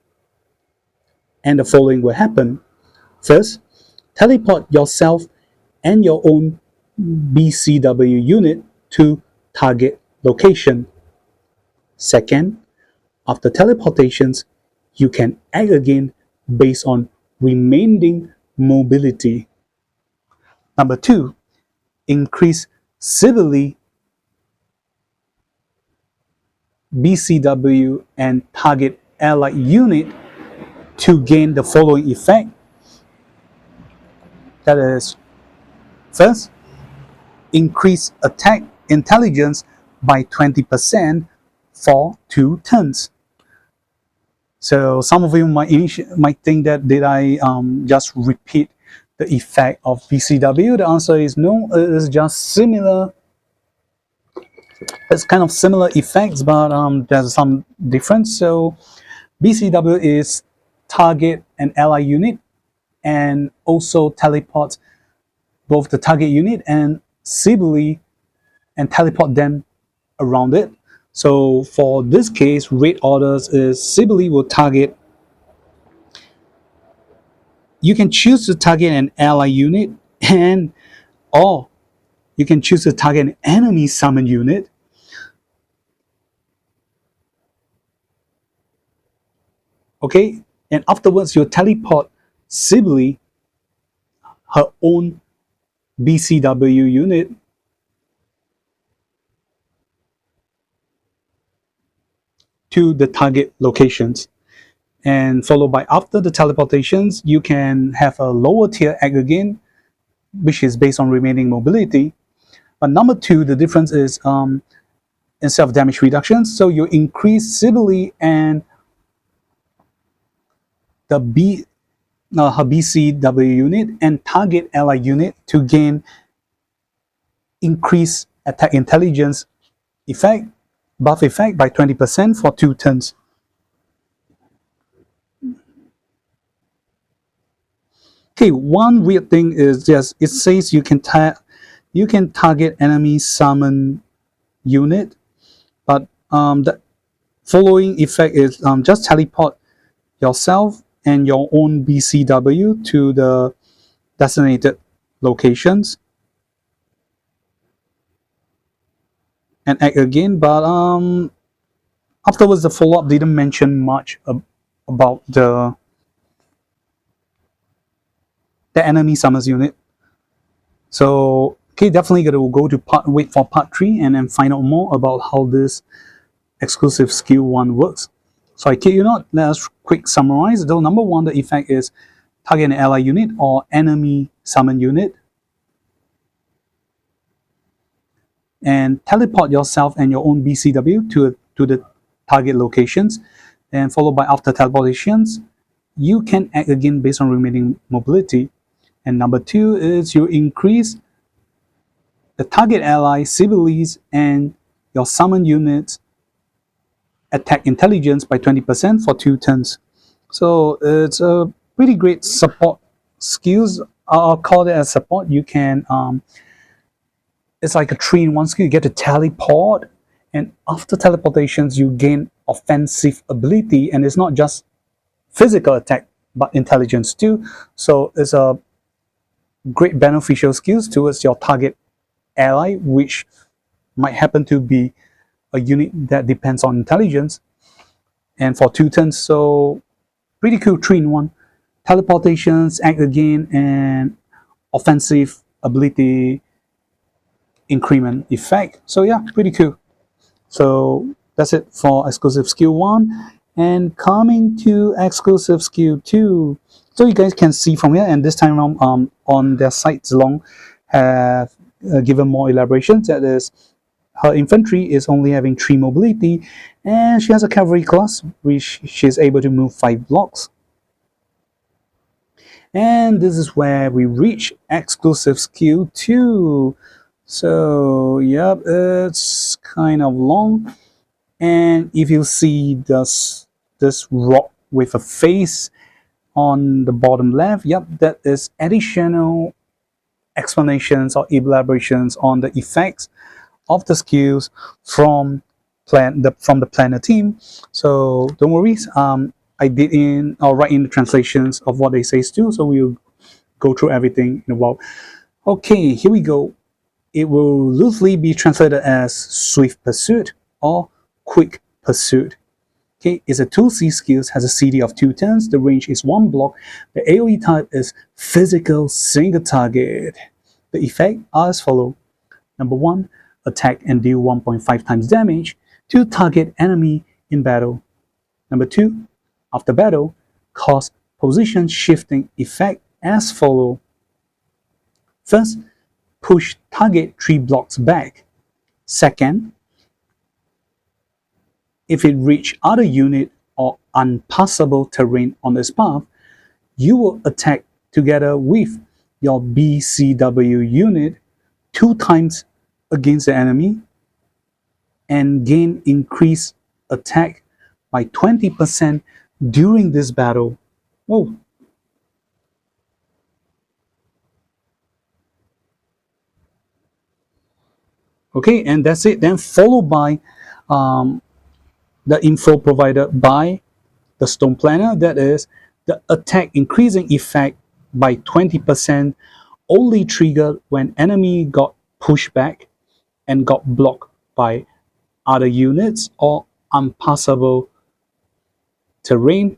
Speaker 1: And the following will happen. First, teleport yourself and your own BCW unit to target location. Second, after teleportations, you can act again based on remaining mobility. Number 2, increase Cybele, BCW, and target allied unit to gain the following effect. That is, first, increase attack intelligence by 20% for 2 turns. So some of you might think that did I just repeat the effect of BCW? The answer is no. It is just similar. It's kind of similar effects, but there's some difference. So BCW is target an ally unit and also teleport both the target unit and Cybele and teleport them around it. So for this case, raid orders is Cybele will target. You can choose to target an ally unit and or you can choose to target an enemy summon unit. Okay, and afterwards you teleport Cybele, her own BCW unit, to the target locations. And followed by after the teleportations, you can have a lower tier act again, which is based on remaining mobility. But number 2, the difference is instead of damage reduction, so you increase Cybele and the her BCW unit and target ally unit to gain increased attack intelligence effect, buff effect by 20% for 2 turns. Okay, one weird thing is just it says you can target enemy summon unit, but the following effect is just teleport yourself and your own BCW to the designated locations and act again. But afterwards, the follow-up didn't mention much about the enemy summons unit. So okay, definitely gotta go to wait for part 3 and then find out more about how this exclusive skill 1 works. So I kid you not, let us quick summarize. Though number 1, the effect is target an ally unit or enemy summon unit and teleport yourself and your own BCW to the target locations. And followed by after teleportations, you can act again based on remaining mobility. And number 2 is you increase the target ally, Cybele's, and your summon units attack intelligence by 20% for 2 turns. So it's a pretty great support skills. I'll call it as support. You can it's like a 3-in-1 skill. You get to teleport, and after teleportations you gain offensive ability, and it's not just physical attack but intelligence too. So it's a great beneficial skills towards your target ally, which might happen to be a unit that depends on intelligence, and for 2 turns. So pretty cool 3-in-1. Teleportations, act again, and offensive ability increment effect. So yeah, pretty cool. So that's it for exclusive skill 1. And coming to exclusive skill 2, so you guys can see from here, and this time around on their sites along have given more elaborations. That is, her infantry is only having 3 mobility, and she has a cavalry class which she is able to move 5 blocks. And this is where we reach exclusive skill 2. So yep, it's kind of long, and if you see this rock with a face on the bottom left, yep, that is additional explanations or elaborations on the effects of the skills from the planner team. So don't worry, I I did write in the translations of what they say too, so we'll go through everything in a while. Okay, here we go. It will loosely be translated as swift pursuit or quick pursuit. Okay, it's a 2C skills, has a CD of 2 turns, the range is 1 block, the AoE type is physical single target. The effect are as follow. Number 1, attack and deal 1.5 times damage to target enemy in battle. Number 2, after battle, cause position shifting effect as follow. First, push target 3 blocks back. Second, if it reach other unit or unpassable terrain on its path, you will attack together with your BCW unit 2 times against the enemy and gain increased attack by 20% during this battle. Whoa. Okay, and that's it. Then followed by the info provided by the Stone Planner, that is the attack increasing effect by 20% only triggered when enemy got pushed back and got blocked by other units or unpassable terrain.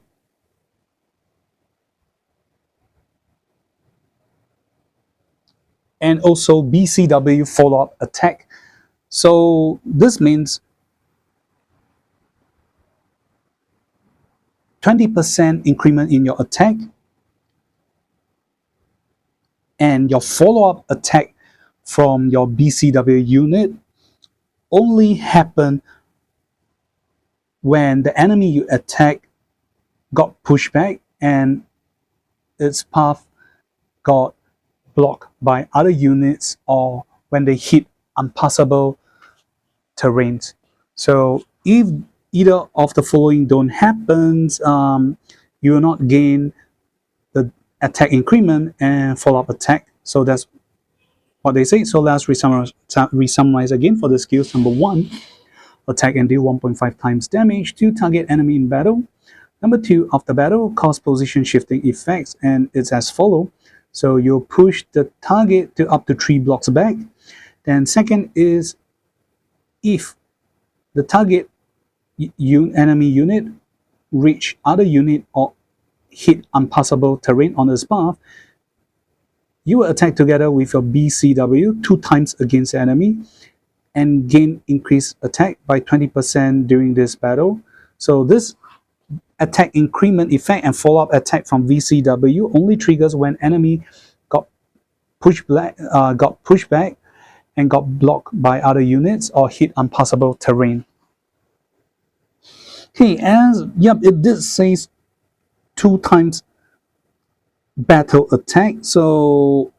Speaker 1: And also BCW follow-up attack. So this means 20% increment in your attack, and your follow-up attack from your BCW unit only happen when the enemy you attack got pushed back and its path got blocked by other units or when they hit unpassable terrains. So if either of the following don't happen, you will not gain the attack increment and follow-up attack. So that's what they say. So let's re-summarize again for the skills. Number 1, attack and deal 1.5 times damage to target enemy in battle. Number 2, after battle, cause position shifting effects, and it's as follow. So you'll push the target to up to 3 blocks back. Then second is if the target enemy unit reach other unit or hit unpassable terrain on its path, you will attack together with your BCW 2 times against the enemy and gain increased attack by 20% during this battle. So this attack increment effect and follow-up attack from VCW only triggers when enemy got pushed back and got blocked by other units or hit unpassable terrain. Okay, it did say 2 times battle attack, so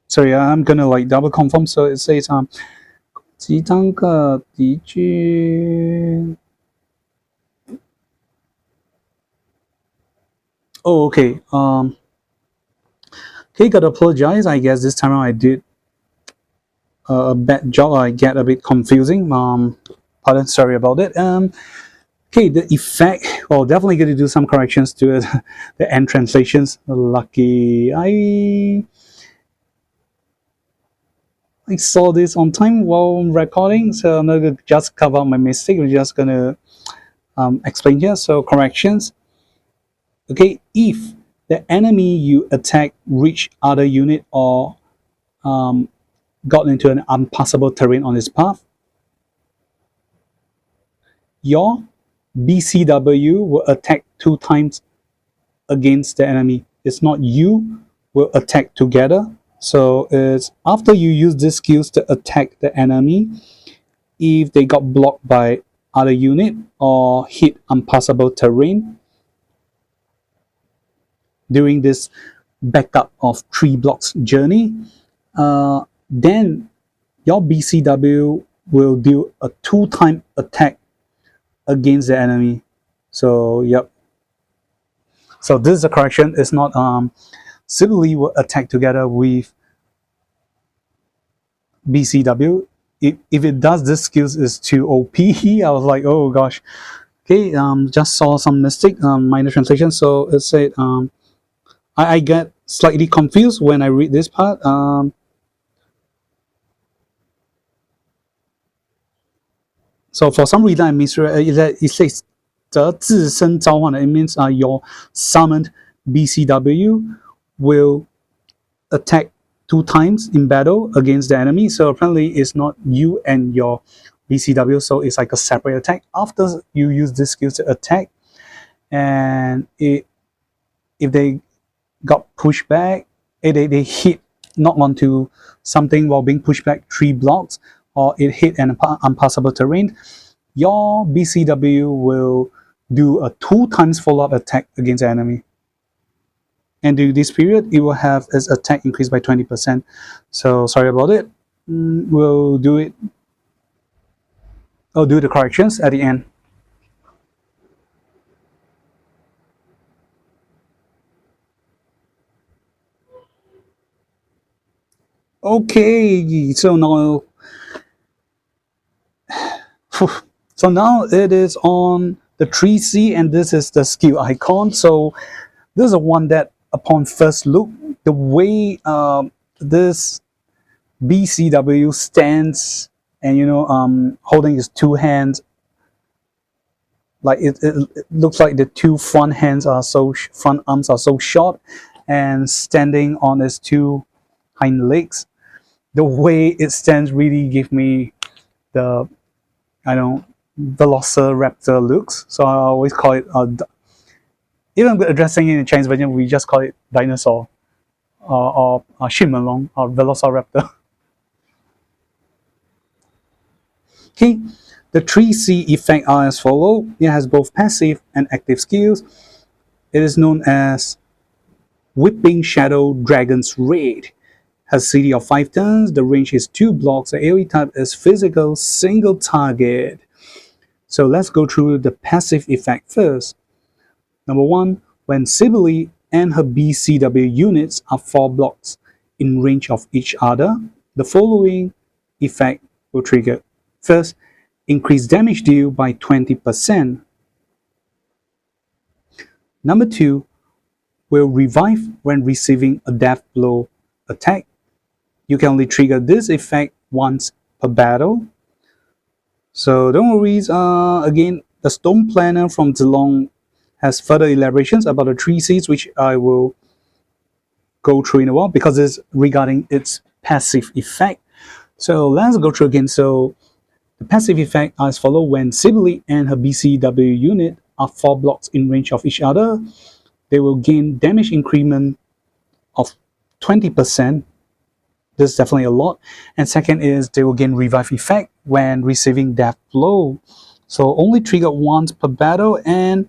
Speaker 1: sorry, I'm gonna like double confirm. So it says 几张个敌军 Oh, okay. Okay, gotta apologize. I guess this time around I did a bad job. I get a bit confusing. Pardon, sorry about it. Okay, the effect. Well, definitely going to do some corrections to it. The end translations. Lucky I saw this on time while recording, so I'm not gonna just cover up my mistake. We're just gonna explain here. So corrections. Okay, if the enemy you attack reach other unit or got into an unpassable terrain on its path, your BCW will attack 2 times against the enemy. It's not you will attack together. So it's after you use these skills to attack the enemy, if they got blocked by other unit or hit unpassable terrain during this backup of 3 blocks journey, then your BCW will do a 2-time attack against the enemy. So yep. So this is a correction. It's not Cybele will attack together with BCW. If it does, this skills is too OP. I was like, oh gosh. Okay, just saw some mistake, minor translation. So it said, I get slightly confused when I read this part. So for some reason I misread. It says 则自身召唤. It means your summoned BCW will attack 2 times in battle against the enemy. So apparently it's not you and your BCW, so it's like a separate attack. After you use this skill to attack, and if they got pushed back, they hit, knock onto something while being pushed back 3 blocks, or it hit an unpassable terrain, your BCW will do a 2 times follow-up attack against the enemy. And during this period, it will have its attack increased by 20%. So sorry about it. We'll do it. I'll do the corrections at the end. Okay, so now it is on the 3C, and this is the skill icon. So this is the one that upon first look, the way this BCW stands and holding his 2 hands, like it looks like the 2 front arms are so short, and standing on his 2 hind legs, the way it stands really give me the Velociraptor looks. So I always call it even addressing it in Chinese version, we just call it dinosaur or Shinmenlong or Velociraptor. Okay, the 3C effect are as follow. It has both passive and active skills. It is known as Whipping Shadow Dragon's Raid. Has CD of 5 turns. The range is 2 blocks. The AoE type is physical single target. So let's go through the passive effect first. Number 1, when Cybele and her BCW units are 4 blocks in range of each other, the following effect will trigger. First, increase damage deal by 20%. Number 2, will revive when receiving a death blow attack. You can only trigger this effect once per battle. So don't worry, again, the Stone Planner from Zilong has further elaborations about the 3Cs, which I will go through in a while because it's regarding its passive effect. So let's go through again. So the passive effect as follows. When Cybele and her BCW unit are 4 blocks in range of each other, they will gain damage increment of 20%. This is definitely a lot. And second is they will gain revive effect when receiving death blow. So only trigger once per battle, and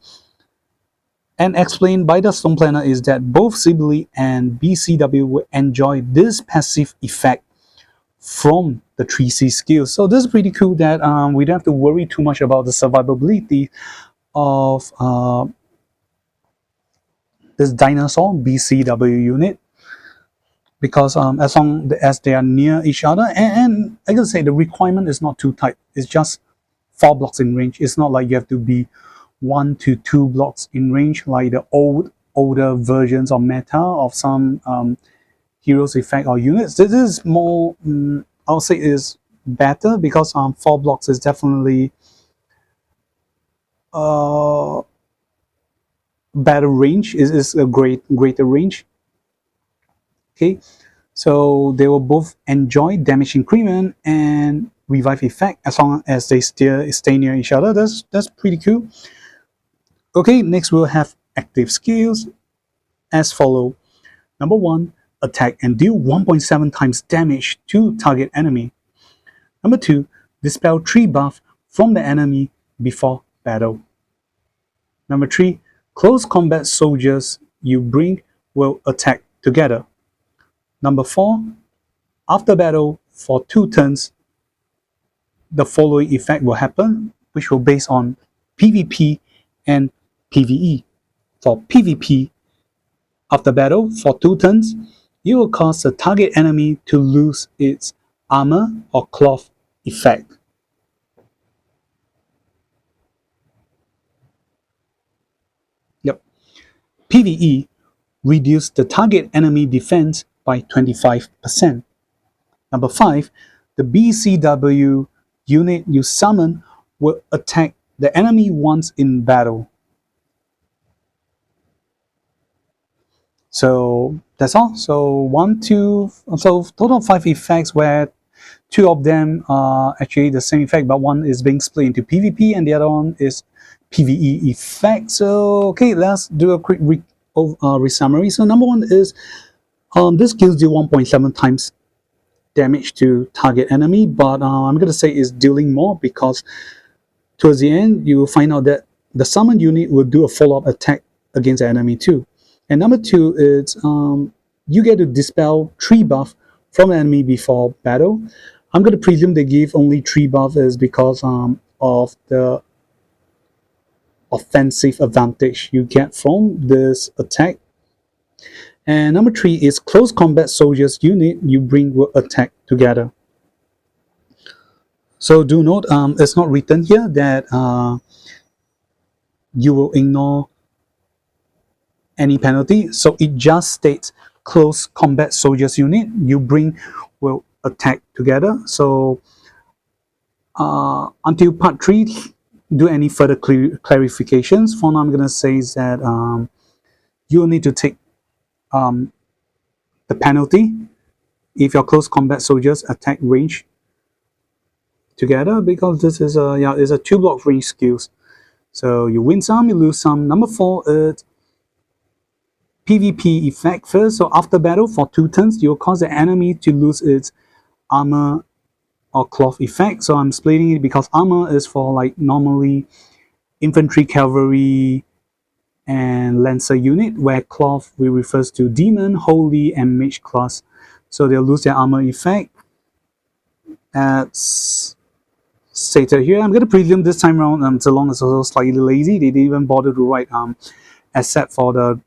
Speaker 1: explained by the Stone Planner is that both Cybele and BCW will enjoy this passive effect from the 3C skills. So this is pretty cool that we don't have to worry too much about the survivability of this dinosaur BCW unit, because as long as they are near each other, and I gotta say the requirement is not too tight. It's just 4 blocks in range. It's not like you have to be 1 to 2 blocks in range like the older versions of meta of some heroes effect or units. This is more, I'll say is better because 4 blocks is definitely better range. Is a greater range. Okay, so they will both enjoy damage increment and revive effect as long as they stay near each other. That's pretty cool. Okay, next we'll have active skills as follow. Number 1, attack and deal 1.7 times damage to target enemy. Number 2, dispel 3 buff from the enemy before battle. Number 3, close combat soldiers you bring will attack together. Number 4, after battle for 2 turns, the following effect will happen, which will based on PvP and PvE. For PvP, after battle, for 2 turns, you will cause the target enemy to lose its armor or cloth effect. Yep. PvE, reduce the target enemy defense by 25%. Number 5, the BCW unit you summon will attack the enemy once in battle. So that's all. So total 5 effects, where 2 of them are actually the same effect, but one is being split into PvP and the other one is PvE effect. So okay, let's do a quick summary. So number 1 is this gives you 1.7 times damage to target enemy, but I'm going to say is dealing more, because towards the end you will find out that the summon unit will do a follow-up attack against the enemy too. And number 2 is you get to dispel 3 buff from the enemy before battle. I'm going to presume they give only 3 buff is because of the offensive advantage you get from this attack. And number 3 is close combat soldiers unit you bring will attack together. So do note, it's not written here that you will ignore any penalty. So it just states close combat soldiers unit you bring will attack together. So until part 3, do any further clarifications. For now, I'm going to say that you'll need to take the penalty if your close combat soldiers attack range together, because this is a 2 block range skills. So you win some, you lose some. Number 4 is PvP effect first. So after battle, for 2 turns, you'll cause the enemy to lose its armor or cloth effect. So I'm splitting it because armor is for like normally infantry, cavalry, and lancer unit, where cloth will refers to demon, holy, and mage class. So they'll lose their armor effect. As stated here, I'm going to presume this time around Zilong is also slightly lazy. They didn't even bother to write except for the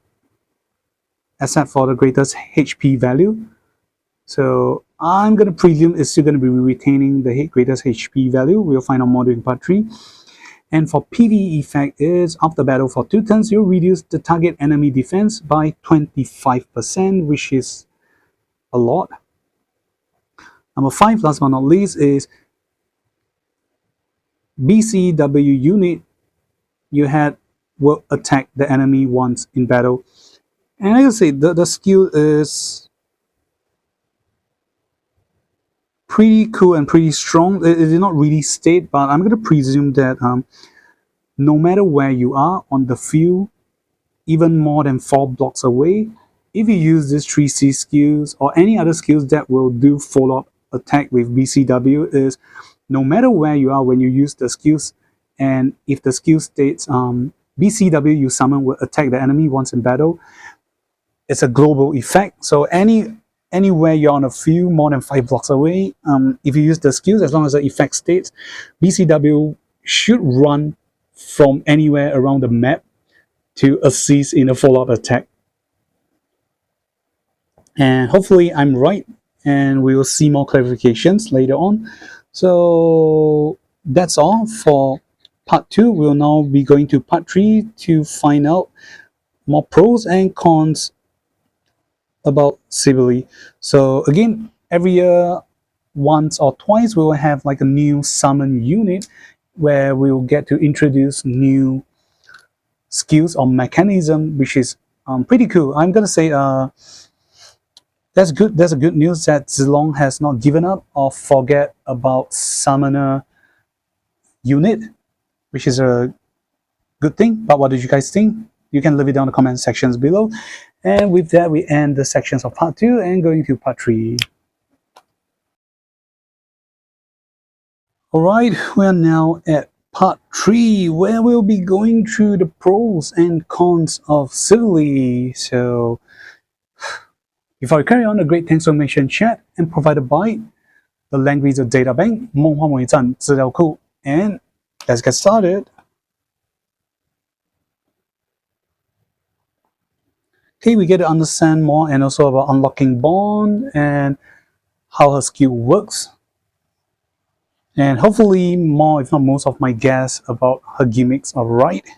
Speaker 1: greatest HP value. So I'm going to presume it's still going to be retaining the greatest HP value. We'll find out more during part 3. And for PvE effect is after battle, for 2 turns, you'll reduce the target enemy defense by 25%, which is a lot. Number 5, last but not least, is BCW unit you had will attack the enemy once in battle. And I will say the skill is pretty cool and pretty strong. It did not really state, but I'm going to presume that no matter where you are on the field, even more than 4 blocks away, if you use these 3C skills or any other skills that will do follow-up attack with BCW, is no matter where you are when you use the skills, and if the skill states BCW you summon will attack the enemy once in battle, it's a global effect. So anywhere you're on a field more than 5 blocks away, if you use the skills, as long as the effect states, BCW should run from anywhere around the map to assist in a follow-up attack. And hopefully I'm right, and we will see more clarifications later on. So that's all for part 2. We'll now be going to part 3 to find out more pros and cons about Cybele. So again, every year, once or twice, we will have like a new summon unit where we will get to introduce new skills or mechanism, which is pretty cool. I'm gonna say that's good. There's a good news that Zilong has not given up or forget about summoner unit, which is a good thing. But what did you guys think? You can leave it down in the comment sections below. And with that, we end the sections of part 2 and going to part 3. Alright, we are now at part 3, where we'll be going through the pros and cons of Cybele. So before we carry on, a great thanks for mention chat and provided by the Langrisser Data Bank 梦幻伪战资料库 and let's get started. Okay, we get to understand more and also about unlocking Bond and how her skill works. And hopefully more, if not most of my guess about her gimmicks are right.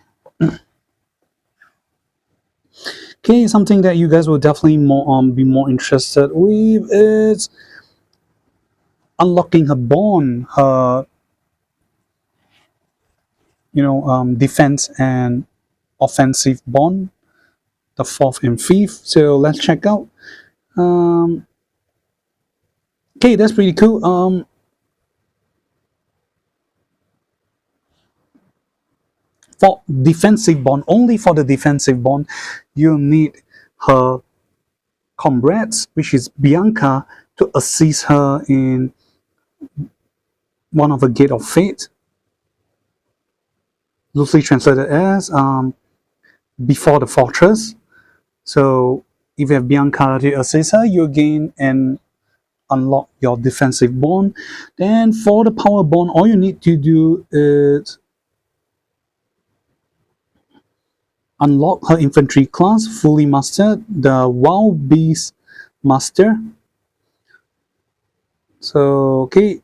Speaker 1: Okay, something that you guys will definitely be more interested with is unlocking her Bond, her defense and offensive Bond, the 4th and 5th. So let's check out. Okay, that's pretty cool. For defensive Bond, only for the defensive Bond, you need her comrades, which is Bianca, to assist her in one of the Gate of Fate, loosely translated as before the fortress. So if you have Bianca to assist her, you gain and unlock your defensive Bond. Then for the power Bond, all you need to do is unlock her infantry class, fully mastered, the Wild Beast Master. So okay,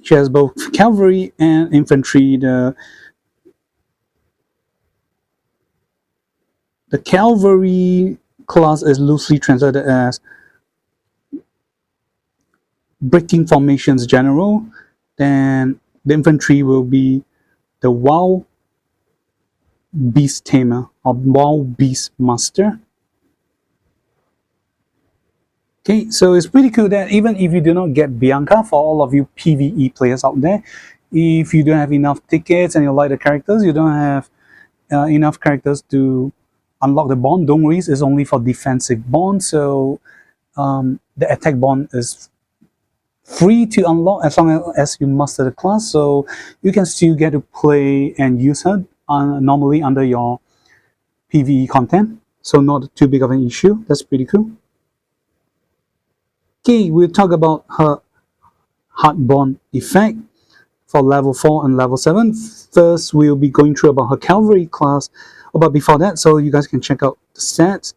Speaker 1: she has both cavalry and infantry. The cavalry class is loosely translated as breaking formations general. Then the infantry will be the Wild Beast Tamer or Wild Beast Master. Okay, so it's pretty cool that even if you do not get Bianca, for all of you PvE players out there, if you don't have enough tickets and you like the characters, you don't have enough characters to unlock the Bond, don't worry, it's only for defensive Bond. So the attack Bond is free to unlock as long as you master the class, so you can still get to play and use her normally under your PvE content, so not too big of an issue. That's pretty cool. Okay, we'll talk about her hard Bond effect for level 4 and level 7. First, we'll be going through about her cavalry class, but before that, so you guys can check out the stats.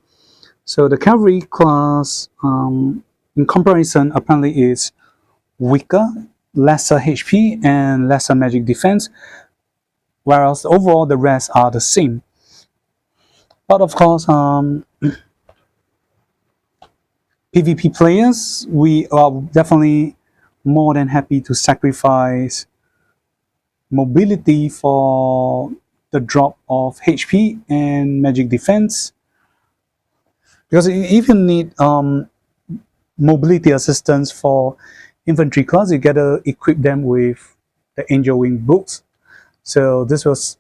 Speaker 1: So the cavalry class, in comparison, apparently is weaker, lesser HP and lesser magic defense, whereas overall the rest are the same. But of course, PvP players, we are definitely more than happy to sacrifice mobility for the drop of HP and magic defense, because if you need mobility assistance for infantry class, you gotta equip them with the Angel Wing books. So this was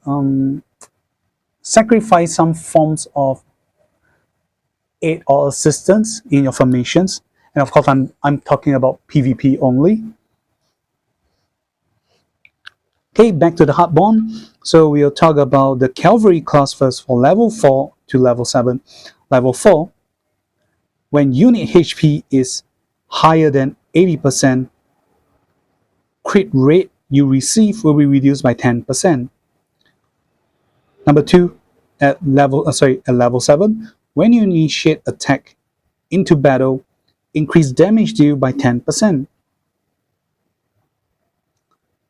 Speaker 1: sacrifice some forms of aid or assistance in your formations, and of course I'm talking about PvP only. Okay, back to the hard Bond. So we'll talk about the cavalry class first for level 4 to level 7. Level 4, when unit HP is higher than 80%, crit rate you receive will be reduced by 10%. Number 2, at level 7, when you initiate attack into battle, increase damage deal by 10%.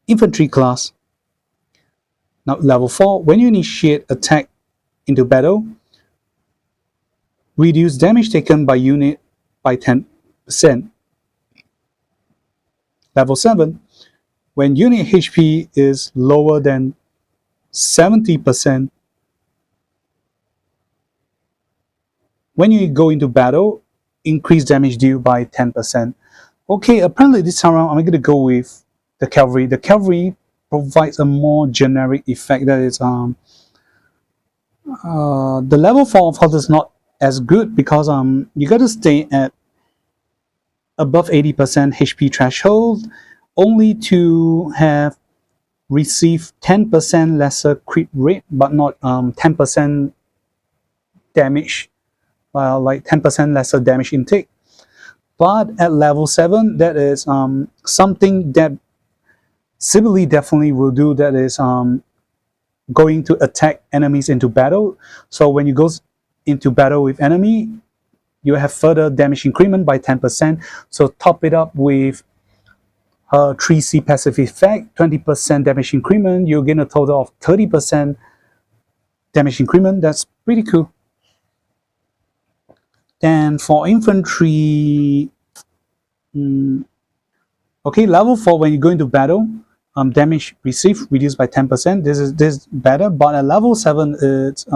Speaker 1: Infantry class. Now level 4, when you initiate attack into battle, reduce damage taken by unit by 10%. Level 7, when unit HP is lower than 70%, when you go into battle, increase damage deal by 10%. Okay, apparently this time around I'm going to go with the cavalry. The cavalry provides a more generic effect that is the level 4 of course is not as good because you got to stay at above 80% HP threshold only to have received 10% lesser crit rate, but not 10% damage, like 10% lesser damage intake. But at level 7, that is something that Cybele definitely will do, that is going to attack enemies into battle. So when you go into battle with enemy, you have further damage increment by 10%. So top it up with her 3C passive effect, 20% damage increment, you gain a total of 30% damage increment. That's pretty cool. Then for infantry, okay, level 4, when you go into battle, damage received reduced by 10%. This is better, but at level 7, it's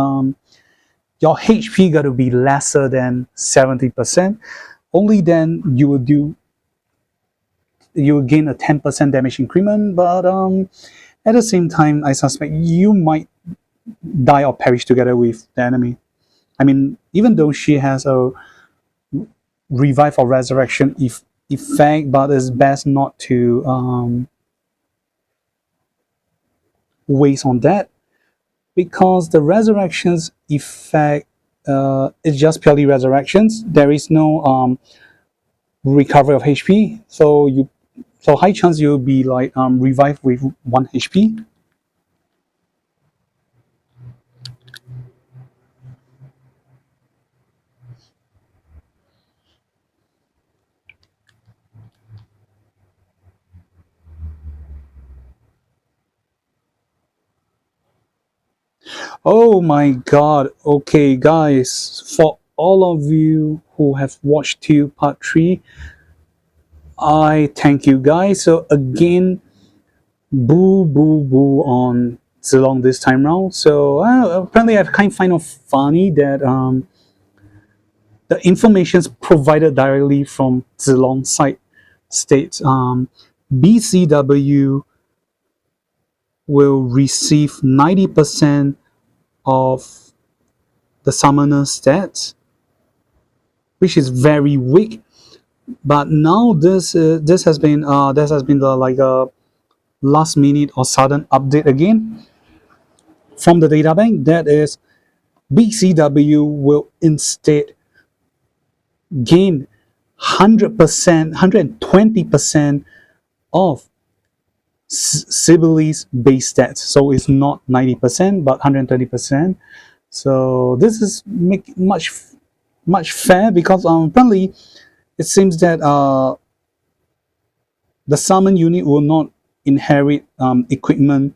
Speaker 1: your HP got to be lesser than 70%. Only then you will gain a 10% damage increment. But at the same time, I suspect you might die or perish together with the enemy. I mean, even though she has a revive or resurrection effect, but it's best not to waste on that, because the resurrections effect is just purely resurrections. There is no recovery of HP, so high chance you'll be like revived with 1 HP. Oh my god. Okay, guys, for all of you who have watched till part 3, I thank you guys. So again, boo boo boo on Zilong this time round. So apparently I kind of find it funny that the information provided directly from Zilong site states BCW will receive 90% of the summoner stats, which is very weak. But now this has been the like a last minute or sudden update again from the databank, that is BCW will instead gain 100%, 120% of Cybele's base stats. So it's not 90%, but 120%. So this is make much fair, because apparently it seems that the summon unit will not inherit equipment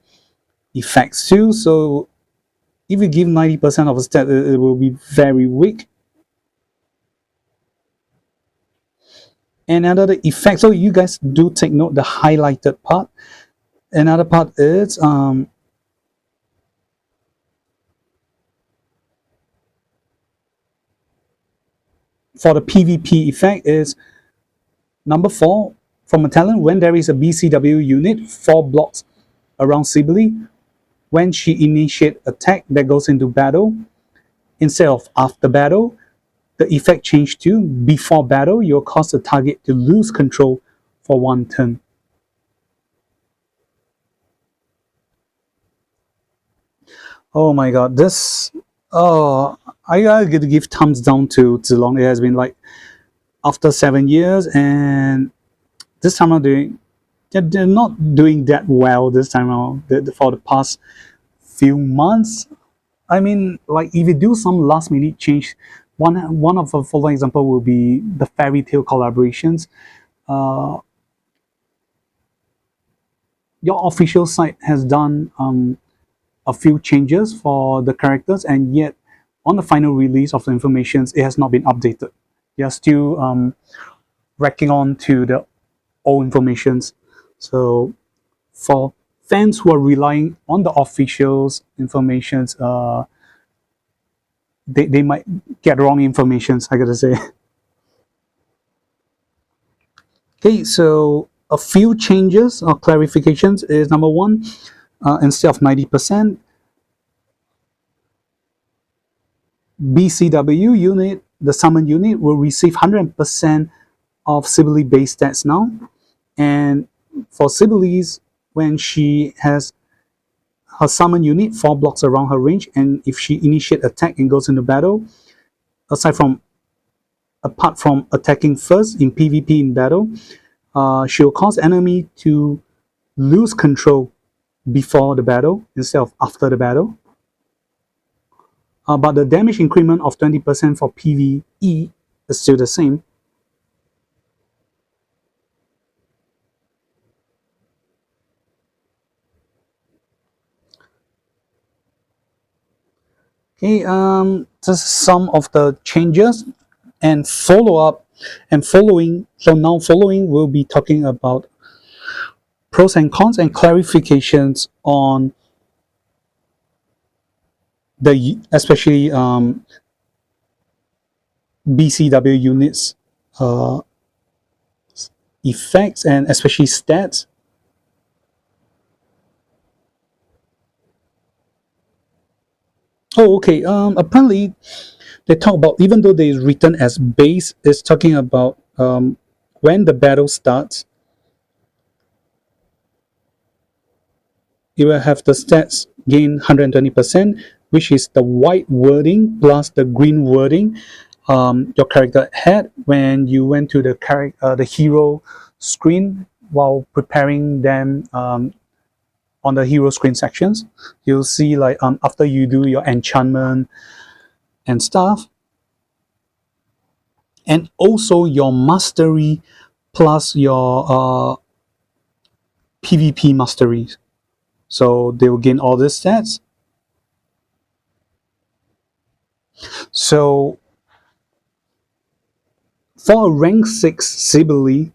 Speaker 1: effects too. So if you give 90% of a stat, it will be very weak. And another effect, so you guys do take note the highlighted part. Another part is for the PvP effect is number 4 from a talent. When there is a BCW unit 4 blocks around Cybele, when she initiate attack that goes into battle, instead of after battle, the effect changed to before battle, you'll cause the target to lose control for 1 turn. Oh my god, this, oh, I gotta give thumbs down to Zilong. It has been like after 7 years, and this time around they're not doing that well this time around for the past few months. I mean, like if you do some last minute change, one of the for example will be the fairy tale collaborations. Your official site has done a few changes for the characters, and yet on the final release of the information, it has not been updated. They are still racking on to the old informations. So for fans who are relying on the officials informations, they might get wrong informations, I gotta say. Okay, so a few changes or clarifications is number 1, instead of 90%, BCW unit, the summon unit, will receive 100% of Cybele base stats now. And for Cybele's, when she has her summon unit 4 blocks around her range, and if she initiate attack and goes into battle, aside from apart from attacking first in PvP in battle, she'll cause enemy to lose control before the battle instead of after the battle. But the damage increment of 20% for PvE is still the same. Okay, this is some of the changes and follow-up and following. So now following, we'll be talking about pros and cons and clarifications on the especially BCW units effects and especially stats. Oh, okay. Apparently, they talk about, even though they written as base, it's talking about when the battle starts, you will have the stats gain 120%, which is the white wording plus the green wording your character had when you went to the hero screen while preparing them on the hero screen sections. You'll see like after you do your enchantment and stuff, and also your mastery plus your PvP mastery. So they will gain all these stats. So for a rank 6 Cybele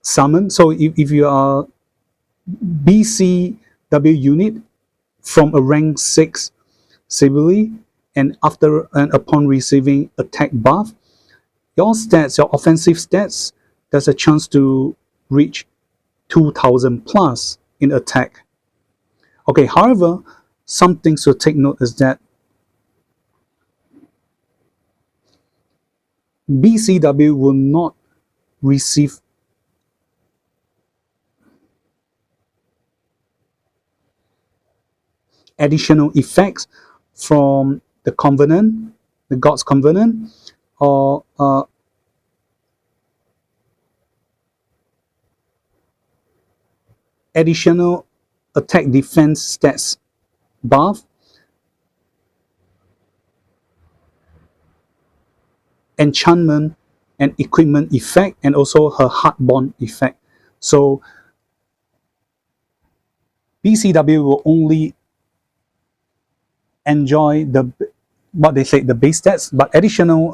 Speaker 1: summon, so if you are BCW unit from a rank 6 Cybele, and upon receiving attack buff, your stats, your offensive stats, there's a chance to reach 2000 plus in attack. Okay, however, some things to take note is that BCW will not receive additional effects from the Covenant, the God's Covenant, or additional attack defense stats buff, enchantment and equipment effect, and also her heart bond effect. So BCW will only enjoy what they say the base stats, but additional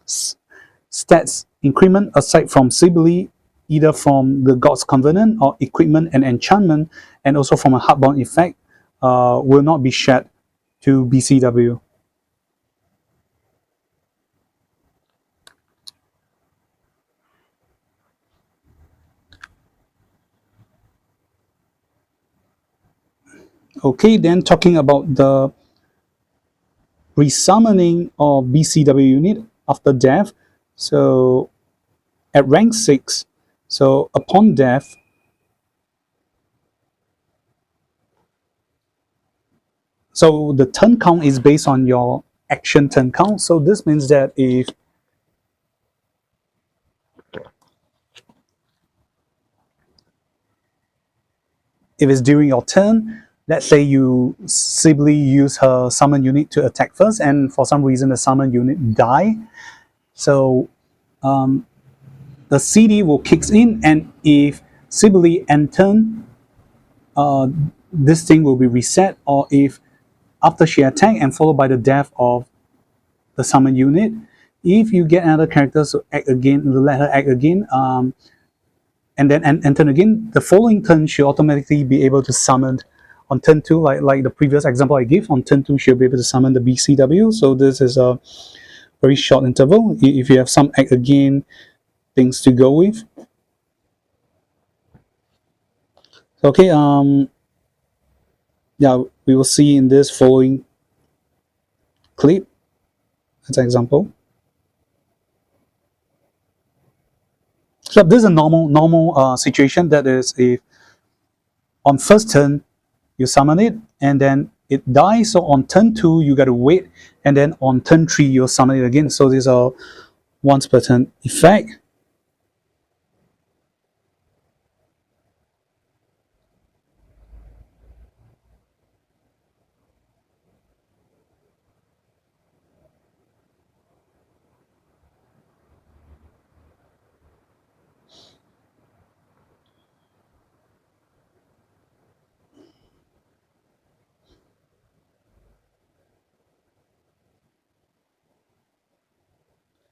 Speaker 1: stats increment aside from Cybele, either from the God's Covenant or equipment and enchantment, and also from a heart bond effect, will not be shared to BCW. Okay, then talking about the resummoning of BCW unit after death. So at rank 6, so upon death, so the turn count is based on your action turn count. So this means that if it's during your turn, let's say you Cybele use her summon unit to attack first, and for some reason the summon unit die, so the CD will kicks in, and if Cybele enter, this thing will be reset, or if after she attack and followed by the death of the summon unit, if you get another character to act again, let her act again, and then enter again, the following turn she'll automatically be able to summon on turn 2, like the previous example I gave. On turn 2 she'll be able to summon the BCW. So this is a very short interval if you have some act again things to go with. Okay, yeah, we will see in this following clip as an example. So this is a normal situation, that is if on first turn you summon it, and then it dies. So on turn 2, you got to wait, and then on turn 3, you'll summon it again. So these are once per turn effect.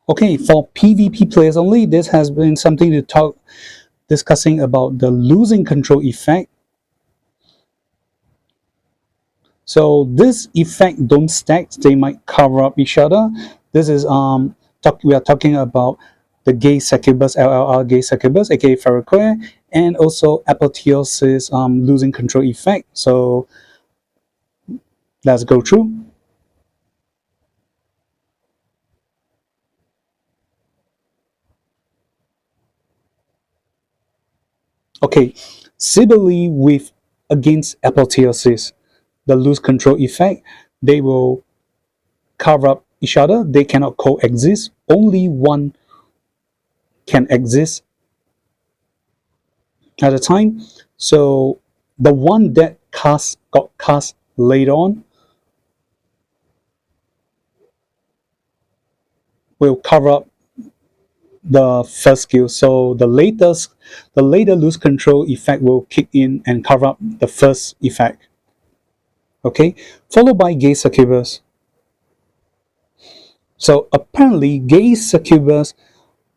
Speaker 1: Okay, for PvP players only, this has been something to talk discussing about the losing control effect. So this effect don't stack; they might cover up each other. This is we are talking about the gay succubus, LLR gay succubus, aka Ferroquare, and also apotheosis losing control effect. So let's go through. Okay, Cybele with against apotheosis, the lose control effect, they will cover up each other. They cannot coexist. Only one can exist at a time. So the one that got cast later on will cover up the first skill. So the later lose control effect will kick in and cover up the first effect. Okay, followed by gay succubus. So apparently, gay succubus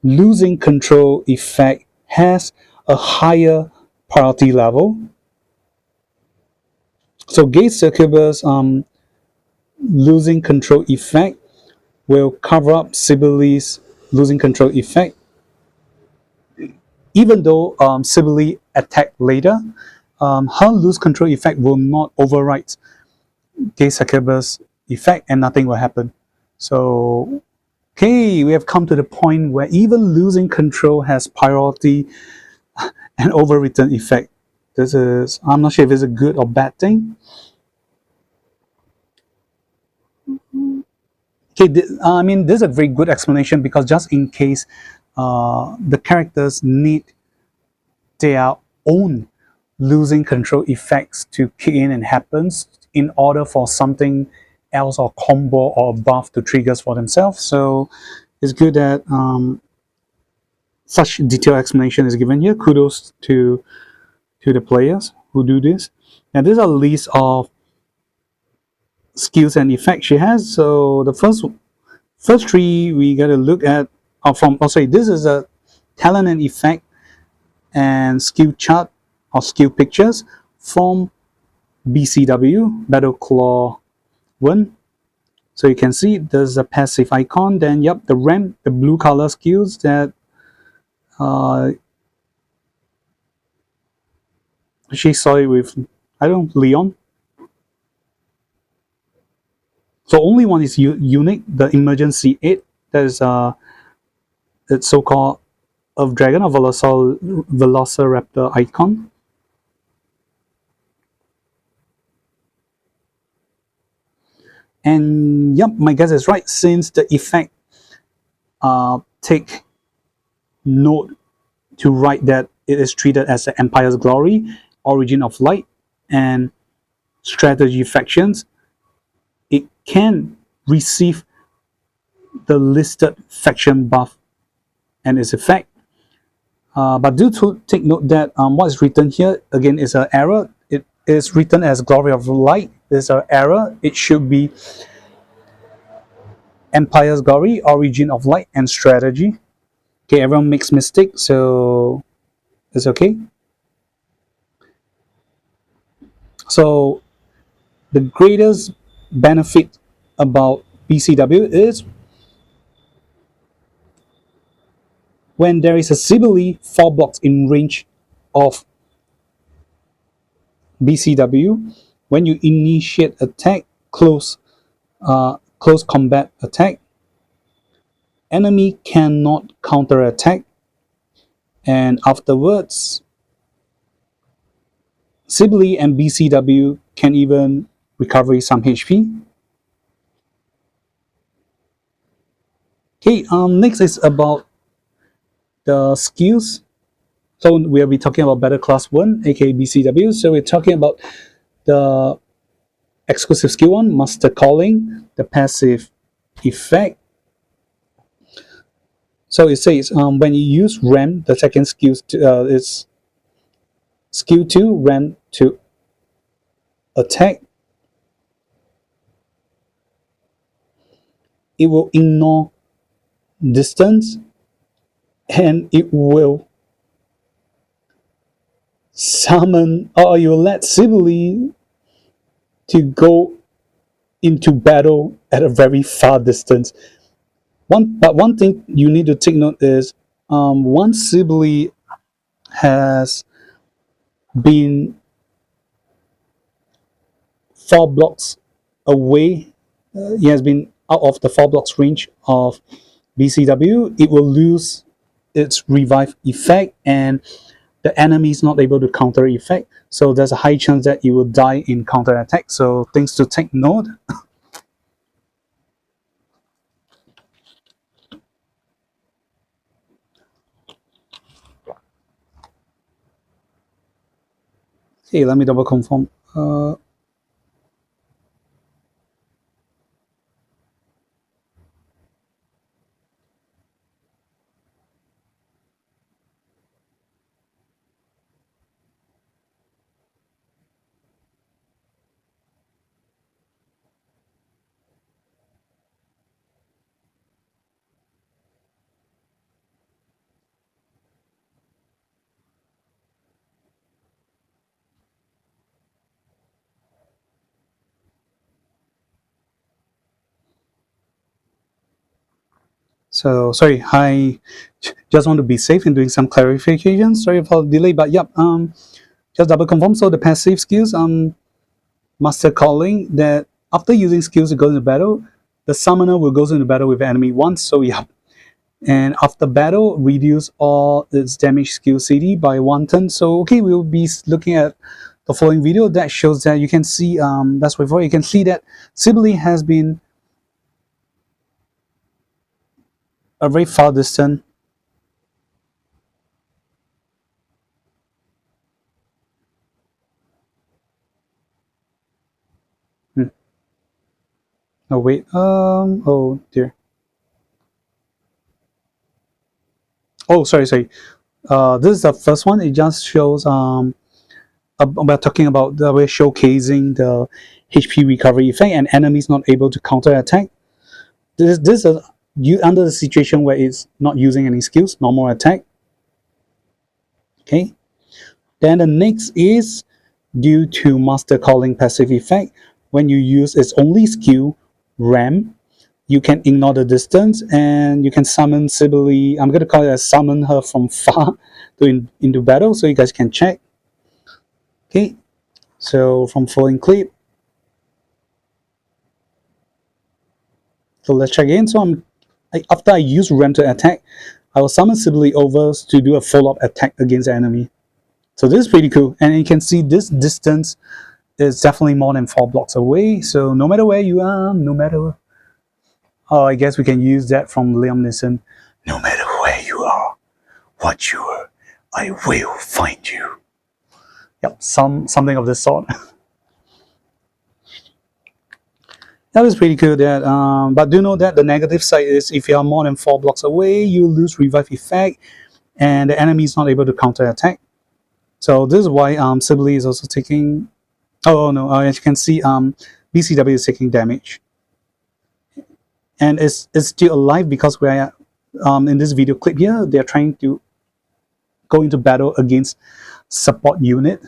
Speaker 1: losing control effect has a higher priority level. So gay succubus losing control effect will cover up Cybele's losing control effect. Even though Cybele attacked later, her lose control effect will not override gay succubus effect, and nothing will happen. So okay, we have come to the point where even losing control has priority and overwritten effect. This is, I'm not sure if it's a good or bad thing. Okay, I mean, this is a very good explanation because just in case the characters need their own losing control effects to kick in and happens in order for something else or combo or buff to triggers for themselves. So it's good that such detailed explanation is given here. Kudos to the players who do this. And these are a list of skills and effects she has. So the first three we got to look at are from. Oh, sorry, this is a talent and effect and skill chart or skill pictures from BCW Battle Claw 1. So you can see there's a passive icon. Then yep, the ramp, the blue color skills that she saw it with, I don't know, Leon. So only one is unique, the emergency 8. That is it's so-called of dragon or velociraptor icon. And yep, my guess is right, since the effect take note to write that it is treated as the Empire's Glory, Origin of Light, and Strategy factions, it can receive the listed faction buff and its effect. But do to take note that what is written here again is an error. It is written as Glory of Light. There's an error. It should be Empire's Glory, Origin of Light, and Strategy. Okay, everyone makes mistakes, so it's okay. So the greatest benefit about BCW is when there is a Cybele 4 blocks in range of BCW, when you initiate attack, close combat attack, enemy cannot counter attack, and afterwards Cybele and BCW can even recovery some HP. Okay, next is about the skills. So we'll be talking about Battle Class 1, aka BCW. So we're talking about the exclusive skill 1, Master Calling, the passive effect. So it says when you use RAM, the second skill is skill 2, RAM to attack. It will ignore distance and it will summon, or you will let Cybele to go into battle at a very far distance. One thing you need to take note is once Cybele has been 4 blocks away, he has been out of the 4 blocks range of BCW, it will lose its revive effect and the enemy is not able to counter effect. So there's a high chance that it will die in counter attack. So things to take note. Okay, let me double confirm. So sorry, I just want to be safe in doing some clarification. Sorry for the delay, but yep, just double confirm. So the passive skills, Master Calling, that after using skills to go into battle, the summoner will go into battle with the enemy once. So yep, and after battle, reduce all its damage skill CD by 1 turn. So okay, we'll be looking at the following video that shows that you can see that's before you can see that Cybele has been a very far distance. Oh wait, oh dear. Oh sorry. This is the first one. It just shows we're talking about the way showcasing the HP recovery effect and enemies not able to counter attack. This is you under the situation where it's not using any skills, normal attack. Okay. Then the next is due to Master Calling passive effect. When you use its only skill, RAM, you can ignore the distance and you can summon Cybele. I'm going to call it as summon her from far into battle so you guys can check. Okay, so from following clip. So let's check in. So after I use RAM to attack, I will summon Cybele over to do a follow-up attack against the enemy. So this is pretty cool. And you can see this distance is definitely more than 4 blocks away. So no matter where you are, no matter... Oh, I guess we can use that from Liam Neeson. No matter where you are, what you are, I will find you. Yep, something of this sort. That was pretty cool. That, but do know that the negative side is if you are more than 4 blocks away, you lose revive effect, and the enemy is not able to counter attack. So this is why Cybele is also taking. Oh no! As you can see, BCW is taking damage, and it's still alive because we are in this video clip here. They are trying to go into battle against support unit.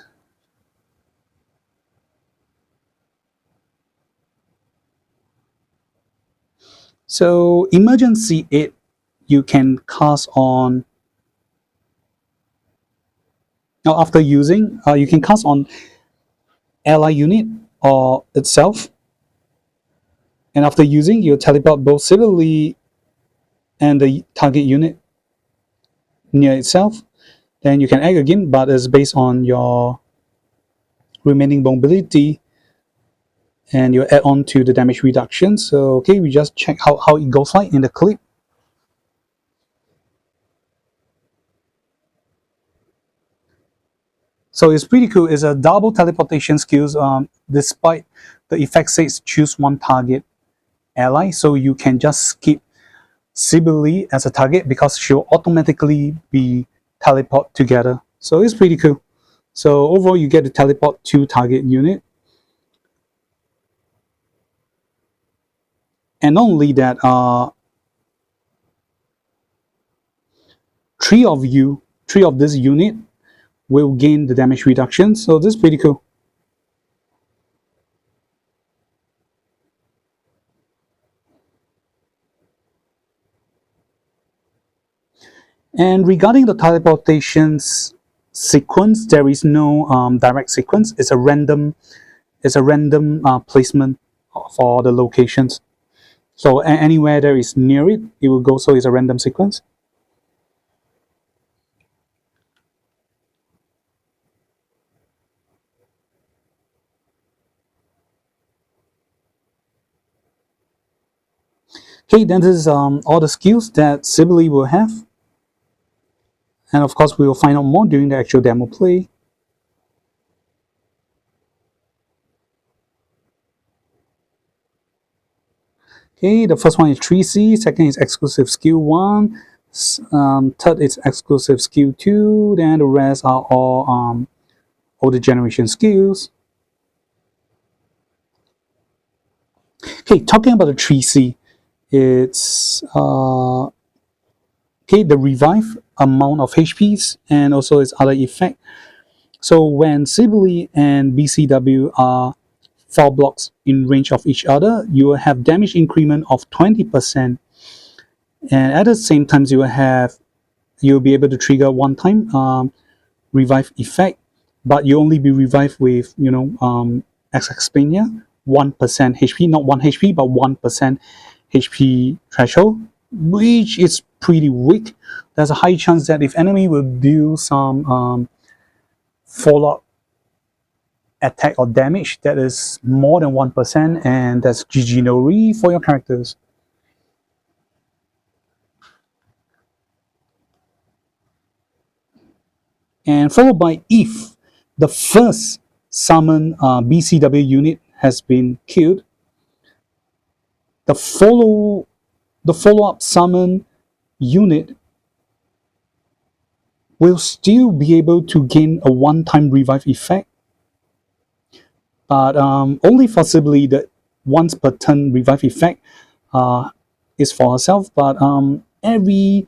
Speaker 1: So emergency aid you can cast on. Now after using, you can cast on ally unit or itself. And after using, you teleport both Cybele and the target unit near itself. Then you can act again, but it's based on your remaining mobility and you add on to the damage reduction. So okay, we just check how it goes like in the clip. So it's pretty cool. It's a double teleportation skills. Despite the effect says choose one target ally, so you can just skip Cybele as a target because she'll automatically be teleport together. So it's pretty cool. So overall, you get to teleport 2 target unit. And not only that, 3 of this unit will gain the damage reduction. So this is pretty cool. And regarding the teleportations sequence, there is no direct sequence. It's a random placement for the locations. So anywhere there is near it, it will go. So it's a random sequence. Okay, then this is all the skills that Cybele will have. And of course, we will find out more during the actual demo play. Okay, the first one is 3C, second is exclusive skill 1, third is exclusive skill 2, then the rest are all older generation skills. Okay, talking about the 3C, it's okay, the revive amount of HPs and also its other effect. So when Cybele and BCW are 4 blocks in range of each other, you will have damage increment of 20%, and at the same time you'll be able to trigger one time revive effect, but you only be revived with as explained here, 1% HP, not 1 HP but 1% HP threshold, which is pretty weak. There's a high chance that if enemy will do some follow-up attack or damage that is more than 1%, and that's GG no re for your characters. And followed by if the first summon BCW unit has been killed, the follow-up summon unit will still be able to gain a one-time revive effect, but only for Cybele the once per turn revive effect is for herself, but every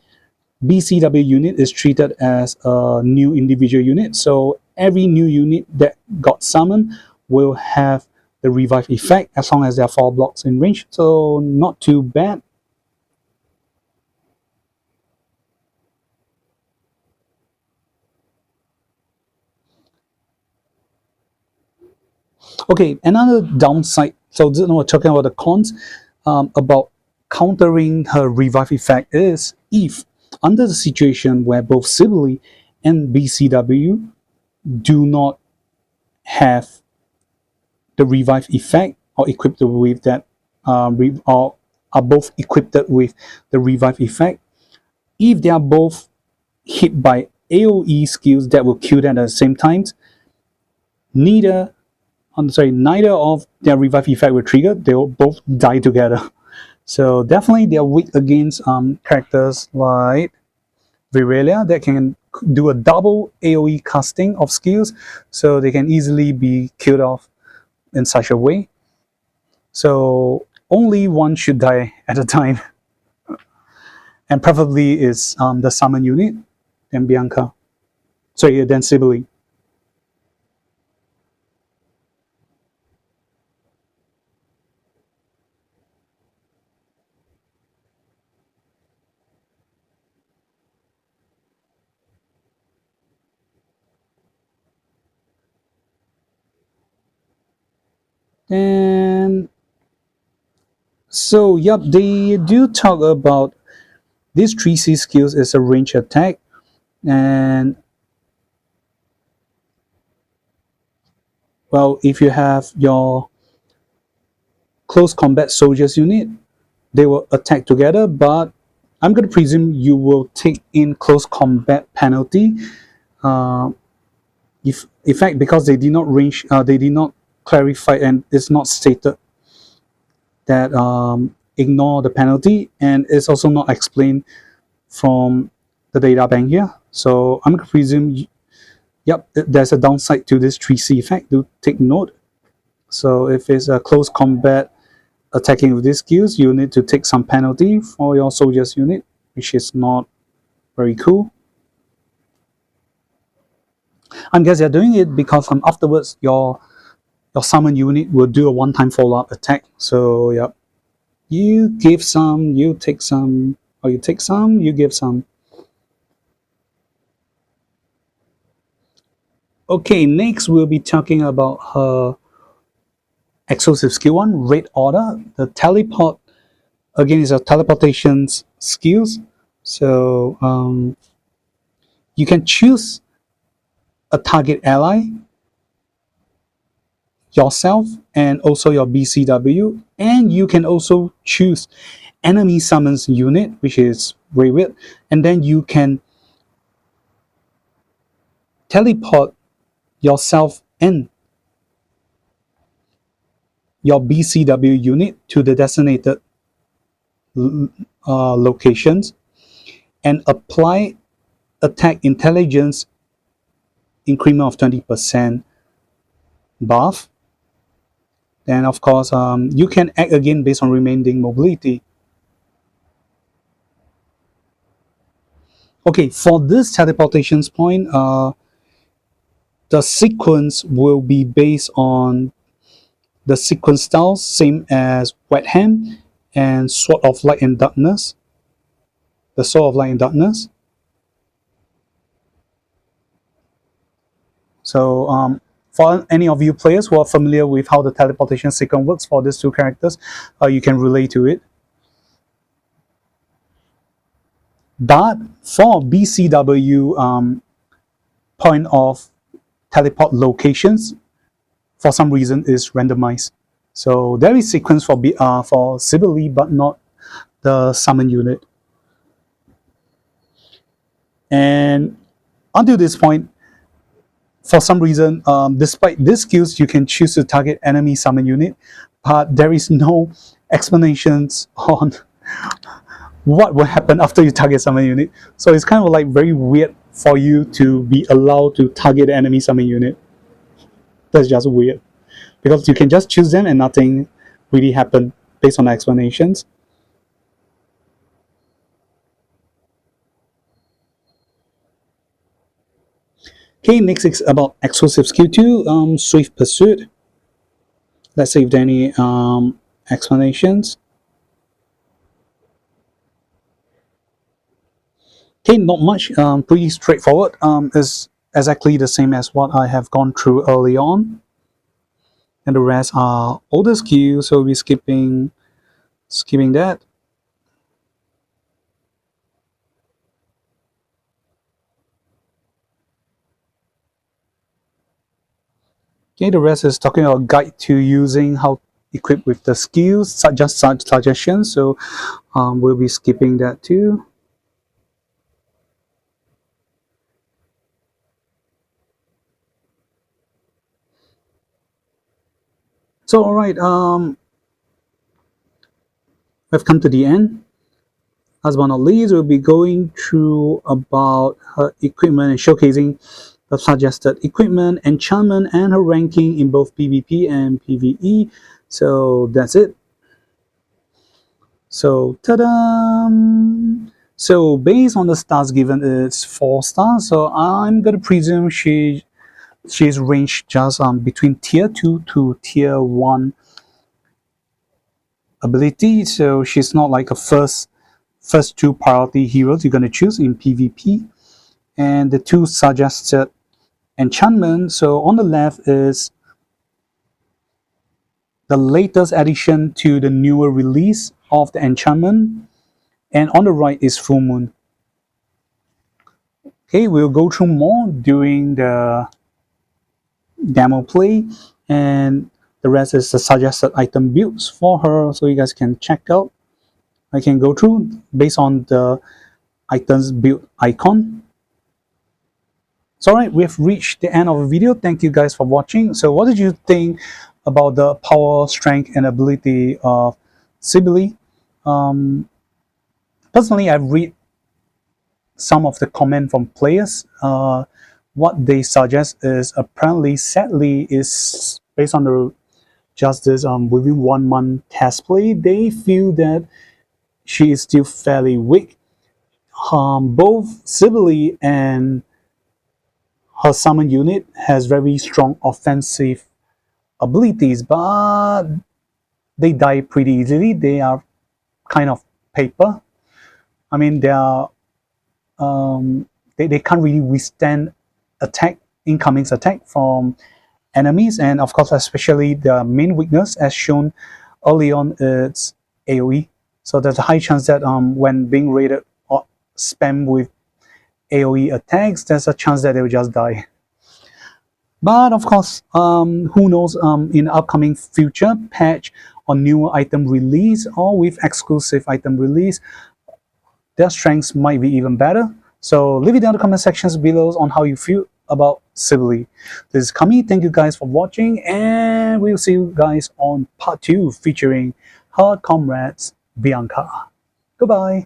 Speaker 1: BCW unit is treated as a new individual unit, so every new unit that got summoned will have the revive effect as long as there are 4 blocks in range, so not too bad. Okay, another downside, so we're talking about the cons, about countering her revive effect is if under the situation where both Cybele and BCW do not have the revive effect or equipped with that, or are both equipped with the revive effect, if they are both hit by AoE skills that will kill them at the same time, neither of their revive effect will trigger. They will both die together. So definitely they are weak against characters like Virelia that can do a double AoE casting of skills, so they can easily be killed off in such a way. So only one should die at a time, and preferably is the summon unit, then Bianca. Sorry, then Cybele. And so, yep, they do talk about these 3C skills is a range attack, and well, if you have your close combat soldiers unit, they will attack together, but I'm going to presume you will take in close combat penalty. If in fact, because they did not they did not clarify, and it's not stated that ignore the penalty, and it's also not explained from the data bank here. So I'm going to presume, yep, there's a downside to this 3C effect. Do take note. So if it's a close combat attacking with these skills, you need to take some penalty for your soldiers unit, which is not very cool. I guess you're doing it because afterwards your summon unit will do a one-time follow-up attack. So yeah, you give some, you take some, or you take some, you give some. Okay, next we'll be talking about her exclusive skill 1, Red Order. The teleport, again, is a teleportation skills. So you can choose a target ally, yourself, and also your BCW, and you can also choose enemy summons unit, which is very weird, and then you can teleport yourself and your BCW unit to the designated locations and apply attack intelligence increment of 20% buff. Then of course you can act again based on remaining mobility. Okay, for this teleportations point, the sequence will be based on the sequence styles, same as Wet Hand and Sword of Light and Darkness. The Sword of Light and Darkness. So for any of you players who are familiar with how the teleportation sequence works for these two characters, you can relate to it. But for BCW point of teleport locations, for some reason is randomized. So there is sequence for Cybele, but not the summon unit. And until this point, for some reason, despite these skills, you can choose to target enemy summon unit, but there is no explanations on what will happen after you target summon unit. So it's kind of like very weird for you to be allowed to target the enemy summon unit. That's just weird, because you can just choose them and nothing really happen based on the explanations. Okay, next is about exclusive skill 2, Swift Pursuit. Let's see if there are any explanations. Okay, not much, pretty straightforward. Is exactly the same as what I have gone through early on. And the rest are older skills, so we're skipping that. Okay, the rest is talking about guide to using how equip with the skills, just such suggestions. So we'll be skipping that too. So all right, we've come to the end. Last but not least, we'll be going through about her equipment and showcasing the suggested equipment, enchantment, and her ranking in both PvP and PvE. So that's it. So ta-da! So based on the stars given, it's 4 stars. So I'm gonna presume she's ranged just between tier 2 to tier 1 ability. So she's not like a first 2 priority heroes you're gonna choose in PvP. And the 2 suggested enchantment. So on the left is the latest addition to the newer release of the enchantment, and on the right is Full Moon. Okay, we'll go through more during the demo play, and the rest is the suggested item builds for her, so you guys can check out. I can go through based on the items build icon. So alright, we've reached the end of the video. Thank you guys for watching. So what did you think about the power, strength, and ability of Cybele? Personally, I've read some of the comment from players. What they suggest is apparently, sadly, is based on the justice within 1 month test play, they feel that she is still fairly weak. Both Cybele and her summon unit has very strong offensive abilities, but they die pretty easily. They are kind of paper. I mean, they are they can't really withstand incoming attack from enemies, and of course, especially the main weakness, as shown early on, is AOE. So there's a high chance that when being raided or spam with AOE attacks, there's a chance that they will just die. But of course, who knows, in upcoming future patch or newer item release or with exclusive item release, their strengths might be even better. So leave it down in the comment sections below on how you feel about Cybele. This is Kami. Thank you guys for watching, and we'll see you guys on part 2 featuring her comrades Bianca. Goodbye.